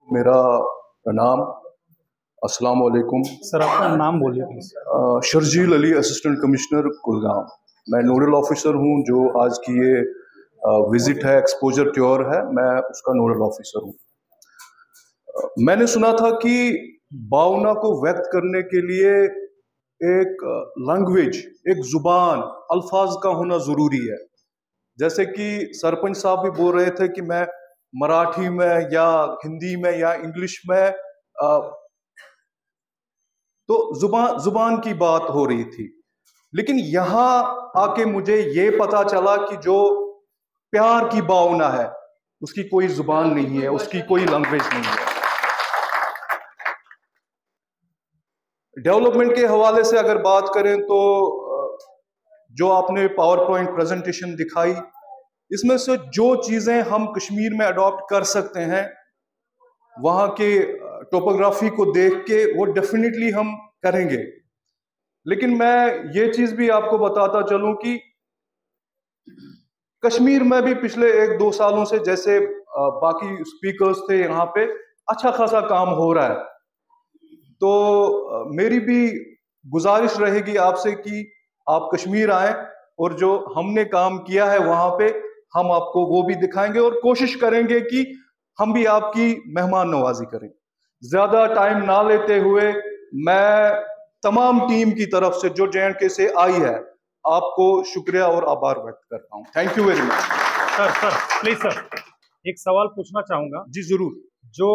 मेरा प्रणाम, अस्सलाम वालेकुम। सर आपका नाम बोलिए please. Sharjeel Ali, assistant commissioner Kulgam. मैं नोडल ऑफिसर हूं। जो आज की ये विजिट है, एक्सपोजर क्योर है, मैं उसका नोडल ऑफिसर हूं। मैंने सुना था कि भावना को व्यक्त करने के लिए एक लैंग्वेज, एक जुबान, अल्फाज का होना जरूरी है। जैसे कि सरपंच साहब भी बोल रहे थे कि मैं मराठी में या हिंदी में या इंग्लिश में, तो जुबान की बात हो रही थी। लेकिन यहां आके मुझे ये पता चला कि जो प्यार की भावना है, उसकी कोई जुबान नहीं है, उसकी कोई लैंग्वेज नहीं है। डेवलपमेंट के हवाले से अगर बात करें तो जो आपने पावर पॉइंट प्रेजेंटेशन दिखाई, इसमें से जो चीजें हम कश्मीर में अडॉप्ट कर सकते हैं, वहां के टोपोग्राफी को देख के वो डेफिनेटली हम करेंगे। लेकिन मैं ये चीज भी आपको बताता चलूं कि कश्मीर में भी पिछले 1-2 सालों से, जैसे बाकी स्पीकर्स थे यहाँ पे, अच्छा खासा काम हो रहा है। तो मेरी भी गुजारिश रहेगी आपसे कि आप कश्मीर आए और जो हमने काम किया है वहां पे हम आपको वो भी दिखाएंगे और कोशिश करेंगे कि हम भी आपकी मेहमान नवाजी करें। ज्यादा टाइम ना लेते हुए मैं तमाम टीम की तरफ से जो JNK से आई है, आपको शुक्रिया और आभार व्यक्त करता हूं। Thank you very much. Sir please sir, एक सवाल पूछना चाहूंगा। जी जरूर। जो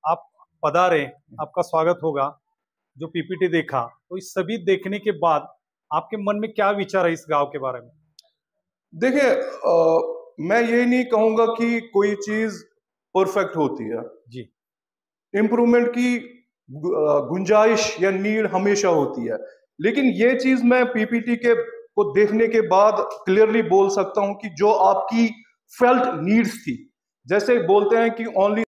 आप पधारे, आपका स्वागत होगा। जो PPT देखा, तो इस सभी देखने के बाद आपके मन में क्या विचार है इस गांव के बारे में? देखिए, मैं ये नहीं कहूंगा कि कोई चीज परफेक्ट होती है जी। इम्प्रूवमेंट की गुंजाइश या नीड हमेशा होती है। लेकिन ये चीज मैं PPT को देखने के बाद क्लियरली बोल सकता हूं कि जो आपकी फेल्ट नीड्स थी, जैसे बोलते हैं कि ओनली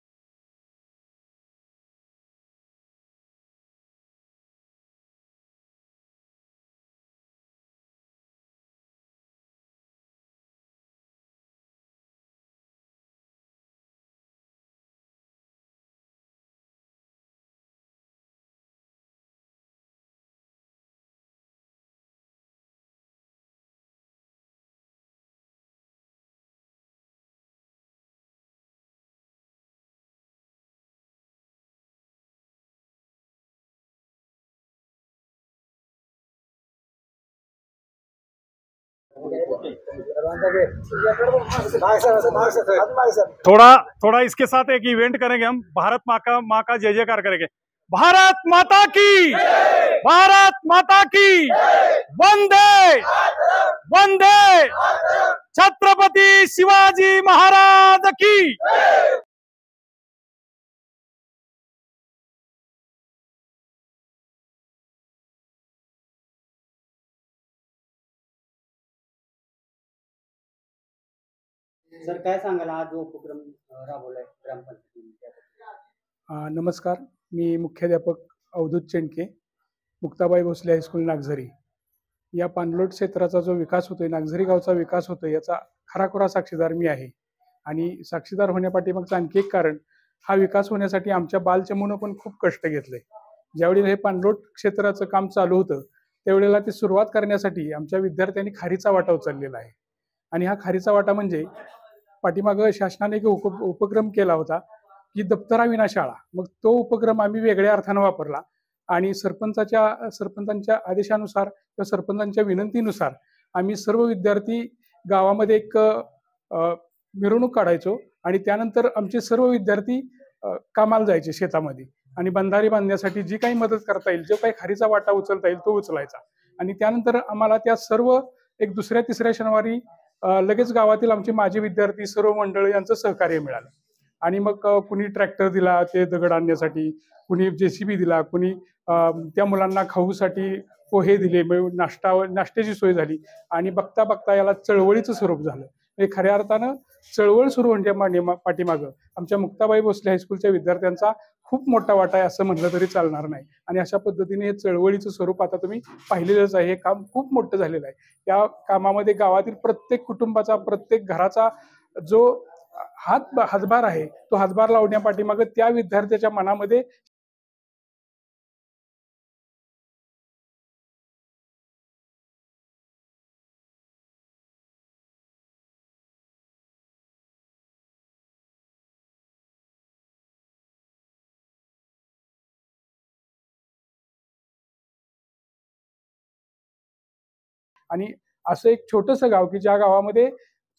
थोड़ा इसके साथ एक इवेंट करेंगे हम। भारत माँ का जय जयकार करेंगे। भारत माता की, भारत माता की, वंदे वंदे, छत्रपति शिवाजी महाराज की। सर काय सांगाल आज जो उपक्रम राबवलाय ग्रामपंचायतीने? नमस्कार, मी मुख्याध्यापक अवधूत चेंडके, मुक्ताबाई भोसले हायस्कूल नागझरी। या पाणलोट क्षेत्राचा जो विकास होतोय, नागझरी गावचा विकास होतोय, याचा खराखुरा साक्षीदार मी आहे। आणि साक्षीदार होण्यापाठीमागचं आणखी एक कारण, हा विकास होण्यासाठी आमच्या बालचमूनं पण खूप कष्ट घेतले। ज्यावेळेला हे पाणलोट क्षेत्राचं काम चालू होतं त्यावेळेला ती सुरुवात करण्यासाठी आमच्या विद्यार्थ्यांनी खारीचा वाटा उचललेला आहे। आणि हा खारीचा वाटा म्हणजे पाठीमागं शासनाने एक उपक्रम केला होता की दप्तराविना शाळा। मग तो उपक्रम आम्ही वेगळ्या अर्थानं वापरला आणि सरपंचांच्या आदेशानुसार किंवा सरपंचांच्या विनंतीनुसार आम्ही सर्व विद्यार्थी गावामध्ये एक मिरवणूक काढायचो आणि त्यानंतर आमचे सर्व विद्यार्थी कामाला जायचे शेतामध्ये आणि बंधारे बांधण्यासाठी जी काही मदत करता येईल, जो काही खारीचा वाटा उचलता येईल तो उचलायचा। आणि त्यानंतर आम्हाला त्या सर्व एक दुसऱ्या तिसऱ्या शनिवारी लगेच गावातील आमचे माजी विद्यार्थी सर्व मंडळ यांचं सहकार्य मिळालं। आणि मग कुणी ट्रॅक्टर दिला ते दगड आणण्यासाठी, कुणी JCB दिला, कुणी त्या मुलांना खाऊसाठी पोहे दिले, नाश्त्याची सोय झाली। आणि बघता बघता याला चळवळीचं स्वरूप झालं। हे खऱ्या अर्थानं चळवळ सुरू होण्याच्या पाठीमागं आमच्या मुक्ताबाई भोसले हायस्कूलच्या विद्यार्थ्यांचा खूप मोठा वाटा आहे असं म्हटलं तरी चालणार नाही। आणि अशा पद्धतीने हे चळवळीचं स्वरूप आता तुम्ही पाहिलेलंच आहे। हे काम खूप मोठं झालेलं आहे। या कामामध्ये गावातील प्रत्येक कुटुंबाचा, प्रत्येक घराचा जो हातभार आहे तो हातभार लावण्यापाठीमागं त्या विद्यार्थ्याच्या मनामध्ये आणि असं एक छोटंसं गाव की ज्या गावामध्ये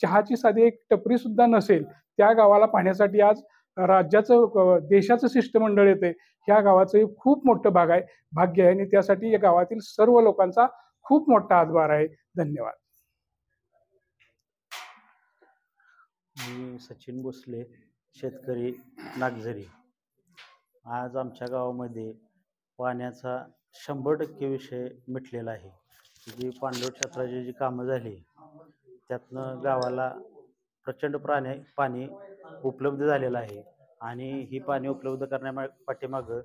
चहाची साधी एक टपरी सुद्धा नसेल, त्या गावाला पाहण्यासाठी आज राज्याचं देशाचं शिष्टमंडळ येते। ह्या गावाचं खूप मोठं भाग्य आहे आणि त्यासाठी या गावातील सर्व लोकांचा खूप मोठा हातभार आहे। धन्यवाद। मी सचिन भोसले, शेतकरी नागझरी। आज आमच्या गावामध्ये पाण्याचा 100% विषय मिटलेला आहे। जी पाणलोट क्षेत्राची जी कामं झाली त्यातनं गावाला प्रचंड पाणी उपलब्ध झालेलं आहे। आणि ही पाणी उपलब्ध पाठीमागं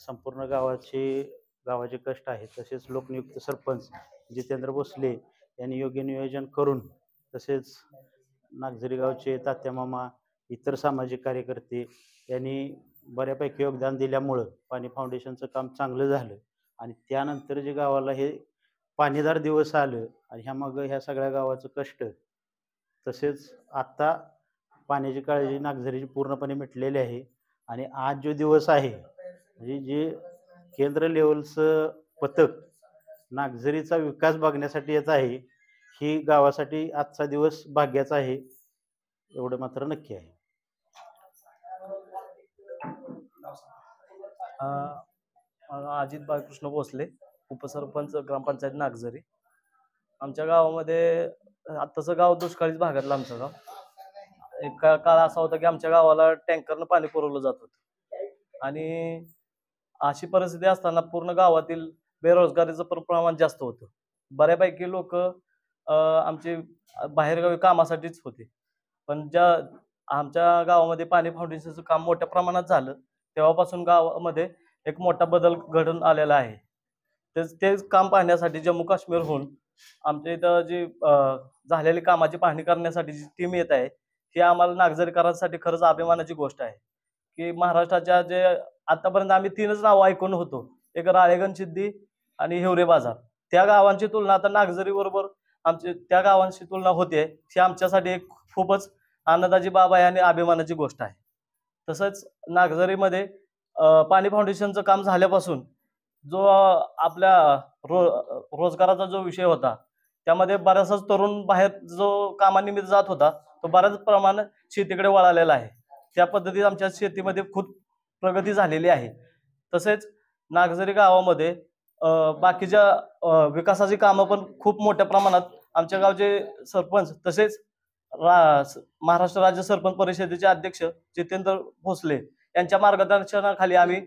संपूर्ण गावाचे कष्ट आहेत। तसेच लोकनियुक्त सरपंच जितेंद्र भोसले यांनी योग्य नियोजन करून, तसेच नागझरी गावचे तात्या मामा, इतर सामाजिक कार्यकर्ते यांनी बऱ्यापैकी योगदान दिल्यामुळं पाणी फाउंडेशनचं काम चांगलं झालं। आणि त्यानंतर जे गावाला हे पाणीदार दिवस आलं आणि ह्या सगळ्या गावाचं कष्ट, तसेच आत्ता पाण्याची काळजी नागझरीची पूर्णपणे मिटलेली आहे। आणि आज जो दिवस आहे म्हणजे जे केंद्र लेवलचं पथक नागझरीचा विकास बघण्यासाठी येत आहे, ही गावासाठी आजचा दिवस भाग्याचा आहे, एवढं मात्र नक्की आहे। अजित बाळकृष्ण भोसले, उपसरपंच ग्रामपंचायत नागझरी। आमच्या गावामध्ये तसं गाव दुष्काळीच भागातलं आमचं गाव। एक काळ असा होता की आमच्या गावाला टँकरनं पाणी पुरवलं जात होतं आणि अशी परिस्थिती असताना पूर्ण गावातील बेरोजगारीचं प्रमाण जास्त होतं। बऱ्यापैकी लोक आमचे बाहेरगावी कामासाठीच होते। पण आमच्या गावामध्ये पाणी फाउंडेशनचं काम मोठ्या प्रमाणात झालं तेव्हापासून गावामध्ये एक मोठा बदल घडून आलेला आहे। तेच काम पाहण्यासाठी जम्मू काश्मीरहून आमच्या इथं जी झालेली कामाची पाहणी करण्यासाठी जी टीम येत आहे ही आम्हाला नागझरीकरांसाठी खरंच अभिमानाची गोष्ट आहे की महाराष्ट्राच्या जे आतापर्यंत आम्ही 3च नावं ऐकून होतो, एक राळेगण सिद्धी आणि हिवरे बाजार, त्या गावांची तुलना आता नागझरी बरोबर आमची त्या गावांची तुलना होते। ही आमच्यासाठी एक खूपच आनंदाची बाब आहे आणि अभिमानाची गोष्ट आहे। तसंच नागझरीमध्ये पाणी फाउंडेशनचं काम झाल्यापासून जो आपल्या रोजगाराचा जो विषय होता त्यामध्ये बराचसाच तरुण बाहेर जो कामानिमित्त जात होता तो बऱ्याच प्रमाणात शेतीकडे वळालेला आहे. त्या पद्धतीत आमच्या शेतीमध्ये खूप प्रगती झालेली आहे. तसेच नागझरी गावामध्ये बाकीच्या विकासाची कामं पण खूप मोठ्या प्रमाणात आमच्या गावचे सरपंच तसेच महाराष्ट्र राज्य सरपंच परिषदेचे अध्यक्ष जितेंद्र भोसले यांच्या मार्गदर्शनाखाली आम्ही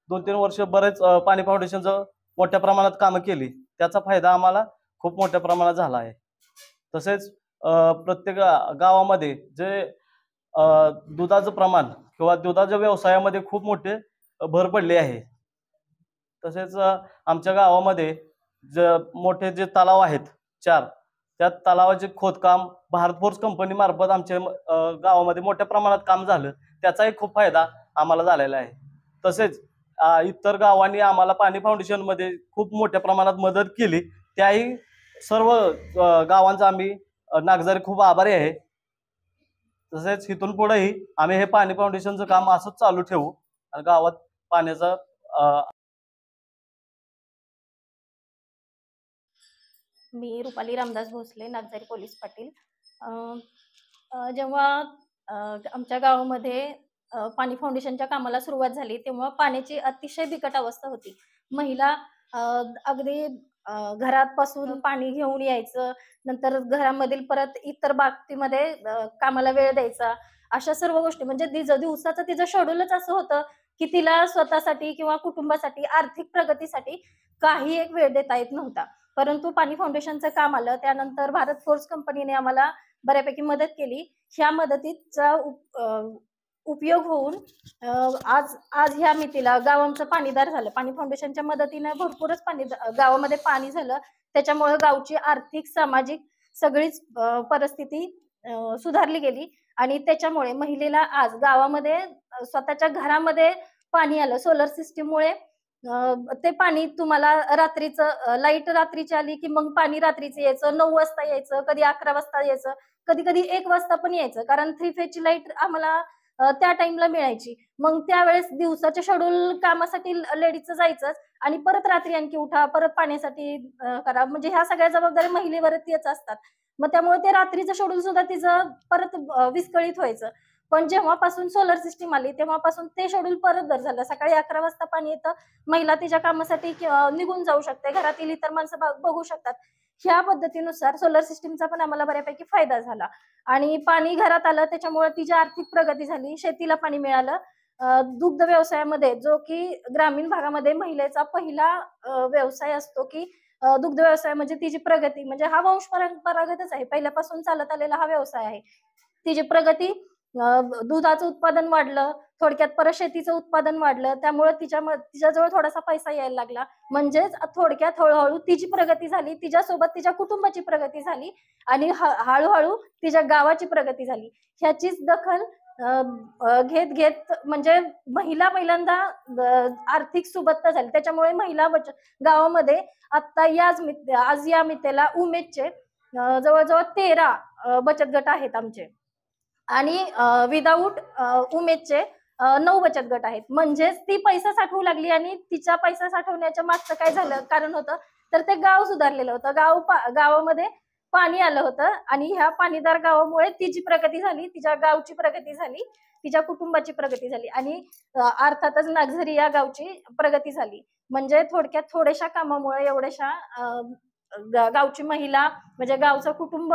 2-3 वर्ष बरेच पाणी फाउंडेशनचं मोठ्या प्रमाणात कामं केली. त्याचा फायदा आम्हाला खूप मोठ्या प्रमाणात झाला आहे. तसेच प्रत्येक गावामध्ये जे दुधाचं प्रमाण किंवा दुधाच्या व्यवसायामध्ये खूप मोठे भर पडली आहे. तसेच आमच्या गावामध्ये मोठे जे तलाव आहेत 4 त्या तलावाचे खोदकाम भारत फोर्स कंपनी मार्फत आमच्या गावामध्ये मोठ्या प्रमाणात काम झालं. त्याचाही खूप फायदा आम्हाला झालेला आहे. तसेच इतर गावांनी आम्हाला पाणी फाउंडेशनमध्ये खूप मोठ्या प्रमाणात मदत केली. त्याही सर्व गावांचा आम्ही नागझरी खूप आभारी आहे. तसेच इथून पुढेही आम्ही हे पाणी फाउंडेशनचं काम असंच चालू ठेवू आणि गावात पाण्याचा मी रुपाली रामदास भोसले, नागझरी पोलीस पाटील. जेव्हा आमच्या गावामध्ये पाणी फाउंडेशनच्या कामाला सुरुवात झाली तेव्हा पाण्याची अतिशय बिकट अवस्था होती. महिला अगदी घरापासून पाणी घेऊन यायचं, नंतर घरामधील परत इतर बाबतीमध्ये कामाला वेळ द्यायचा. अशा सर्व गोष्टी म्हणजे दिवसाचं तिचं शेड्यूलच असं होतं की तिला स्वतःसाठी किंवा कुटुंबासाठी आर्थिक प्रगतीसाठी काही एक वेळ देता येत नव्हता. परंतु पाणी फाउंडेशनचं काम आलं त्यानंतर भारत फोर्स कंपनीने आम्हाला बऱ्यापैकी मदत केली. ह्या मदतीचा उपयोग होऊन आज ह्या मितीला गाव आमचं पाणीदार झालं. पाणी फाउंडेशनच्या मदतीने भरपूरच गावामध्ये पाणी झालं. त्याच्यामुळे गावची आर्थिक सामाजिक सगळीच परिस्थिती सुधारली गेली आणि त्याच्यामुळे महिलेला आज गावामध्ये स्वतःच्या घरामध्ये पाणी आलं. सोलर सिस्टीममुळे ते पाणी तुम्हाला रात्रीचं लाईट रात्रीची आली की मग पाणी रात्रीचं यायचं, 9 वाजता यायचं, कधी 11 वाजता यायचं, कधी कधी 1 वाजता पण यायचं. कारण 3 फेजची लाईट आम्हाला त्या टाइमला मिळायची. मग त्यावेळेस दिवसाच्या शेड्यूल कामासाठी लेडीजचं जायचंच आणि परत रात्री आणखी उठा, परत पाण्यासाठी करा. म्हणजे ह्या सगळ्या जबाबदारी महिलेवरती येत असतात. मग त्यामुळे ते रात्रीचं शेड्यूल सुद्धा तिचं परत विस्कळीत व्हायचं. पण जेव्हापासून सोलर सिस्टीम आली तेव्हापासून ते शेड्यूल परत बरं झालं. सकाळी 11 वाजता पाणी येतं, महिला तिच्या कामासाठी निघून जाऊ शकते, घरातील इतर माणसं बघू शकतात. ह्या पद्धतीनुसार सोलर सिस्टीमचा पण आम्हाला बऱ्यापैकी फायदा झाला आणि पाणी घरात आलं त्याच्यामुळे तिची आर्थिक प्रगती झाली. शेतीला पाणी मिळालं. दुग्ध व्यवसायामध्ये जो की ग्रामीण भागामध्ये महिलेचा पहिला व्यवसाय असतो की दुग्ध व्यवसाय म्हणजे तिची प्रगती म्हणजे हा वंश परंपरागतच आहे, पहिल्यापासून चालत आलेला हा व्यवसाय आहे. तिची प्रगती दुधाचं उत्पादन वाढलं, थोडक्यात परत शेतीचं उत्पादन वाढलं, त्यामुळे तिच्याजवळ थोडासा पैसा यायला लागला. म्हणजेच थोडक्यात हळूहळू तिची प्रगती झाली, तिच्यासोबत तिच्या कुटुंबाची प्रगती झाली आणि हळूहळू तिच्या गावाची प्रगती झाली. ह्याचीच दखल घेत घेत म्हणजे महिला पहिल्यांदा आर्थिक सुबत्ता झाली. त्याच्यामुळे महिला गावामध्ये आता आज या मितेला उमेदचे जवळजवळ 13 बचत गट आहेत आमचे आणि विदाऊट उमेदचे 9 बचत गट आहेत. म्हणजेच ती पैसा साठवू लागली आणि तिचा पैसा साठवण्याच्या मागचं काय झालं कारण होतं तर ते गाव सुधारलेलं होतं. गावामध्ये पाणी आलं होतं आणि ह्या पाणीदार गावामुळे तिची प्रगती झाली, तिच्या गावची प्रगती झाली, तिच्या कुटुंबाची प्रगती झाली आणि अर्थातच नागझरी या गावची प्रगती झाली. म्हणजे थोडक्यात थोड्याशा कामामुळे एवढ्याशा गावची महिला म्हणजे गावचं कुटुंब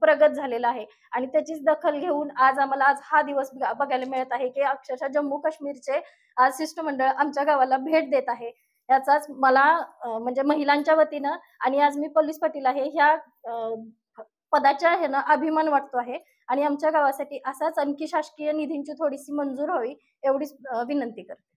प्रगत झालेला आहे आणि त्याचीच दखल घेऊन आज हा दिवस बघायला मिळत आहे की अक्षरशः जम्मू काश्मीरचे आज शिष्टमंडळ आमच्या गावाला भेट देत आहे. याचाच मला म्हणजे महिलांच्या वतीनं आणि आज मी पोलीस पाटील आहे ह्या पदाच्या ह्यानं अभिमान वाटतो आहे आणि आमच्या गावासाठी असाच आणखी शासकीय निधींची थोडीशी मंजूर व्हावी एवढीच विनंती करते.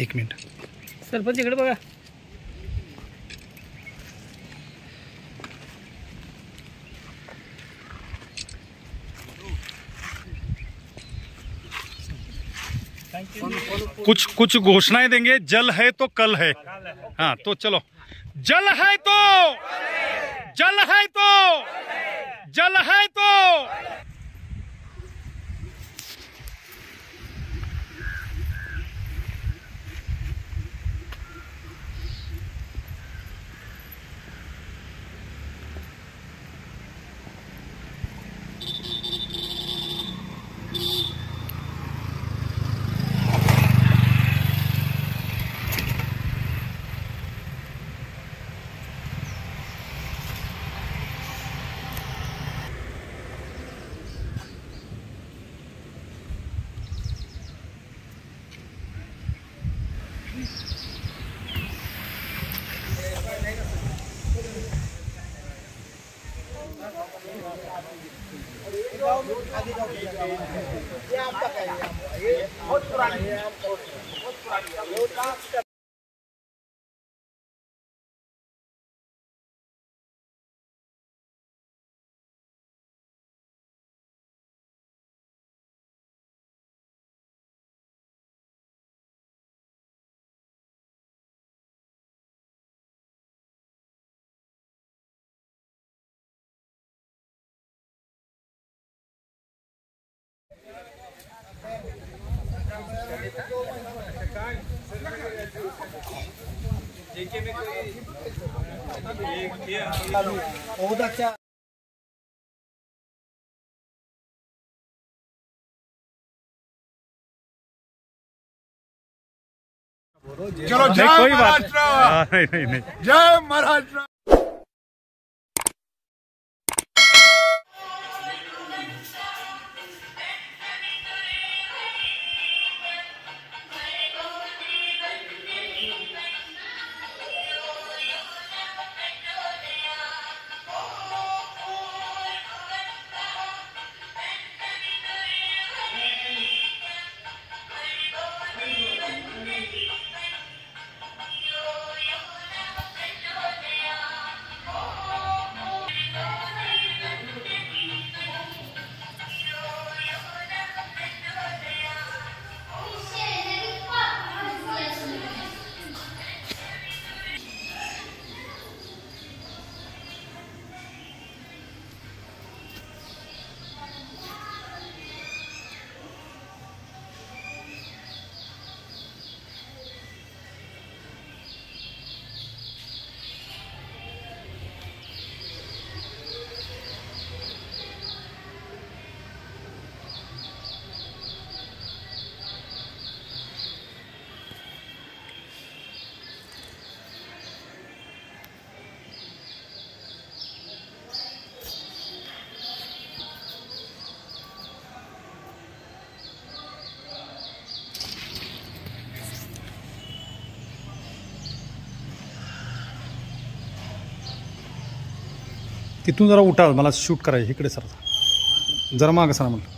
एक मिनिट. सरपंच इकडे बघा. कुछ घोषणाएं देंगे. जल है तो कल है. हाँ तो चलो. जल है तो जल है तो जल है तो. बहुत अच्छा. चलो जय महाराष्ट्र. नहीं. जय महाराष्ट्र. तिथून जरा उठा, मला शूट करायचं. इकडे सर जरा मागं सर म्हणलं.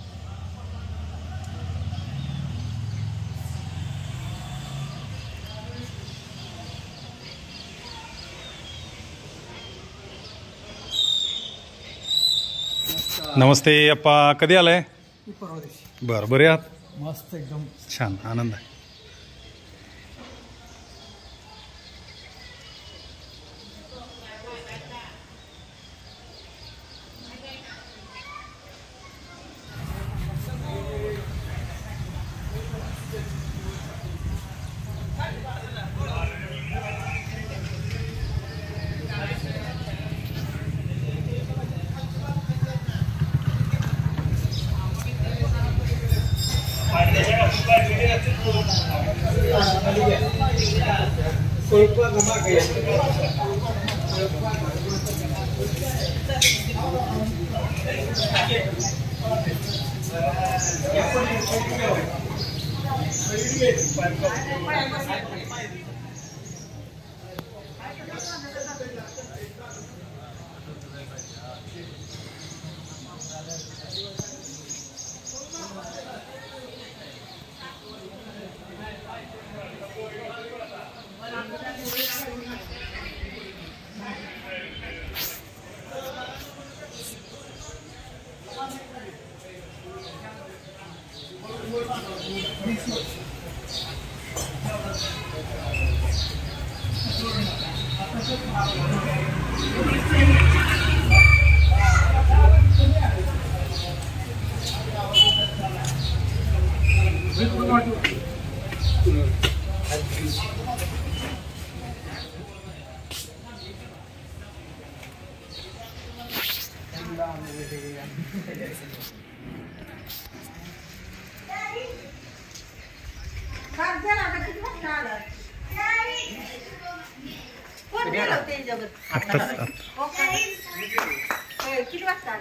नमस्ते अप्पा, कधी आलाय? बरं, बरे आहात? मस्त एकदम छान, आनंद आहे. किती वाजता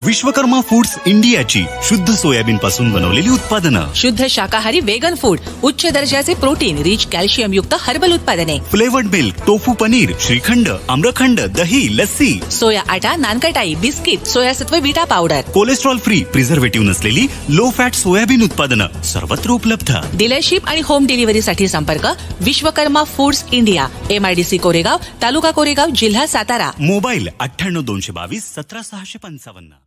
विश्वकर्मा फूड्स इंडियाची शुद्ध सोयाबीन पासून बनवलेली उत्पादनं, शुद्ध शाकाहारी वेगन फूड, उच्च दर्जाचे प्रोटीन रिच कॅल्शियम युक्त हर्बल उत्पादने, flavoured milk, tofu paneer, shrikhand, amrakhand, दही, लस्सी, सोया आटा, नानकटाई, बिस्किट, सोयासत्व विटा पावडर, कोलेस्ट्रॉल फ्री, प्रिझर्वेटिव्ह नसलेली लो फॅट सोयाबीन उत्पादनं सर्वत्र उपलब्ध. डीलरशिप आणि होम डिलिव्हरीसाठी संपर्क Vishwakarma foods India, MIDC Koregaon, taluka Koregaon, जिल्हा सातारा. मोबाईल 98 222 17 655.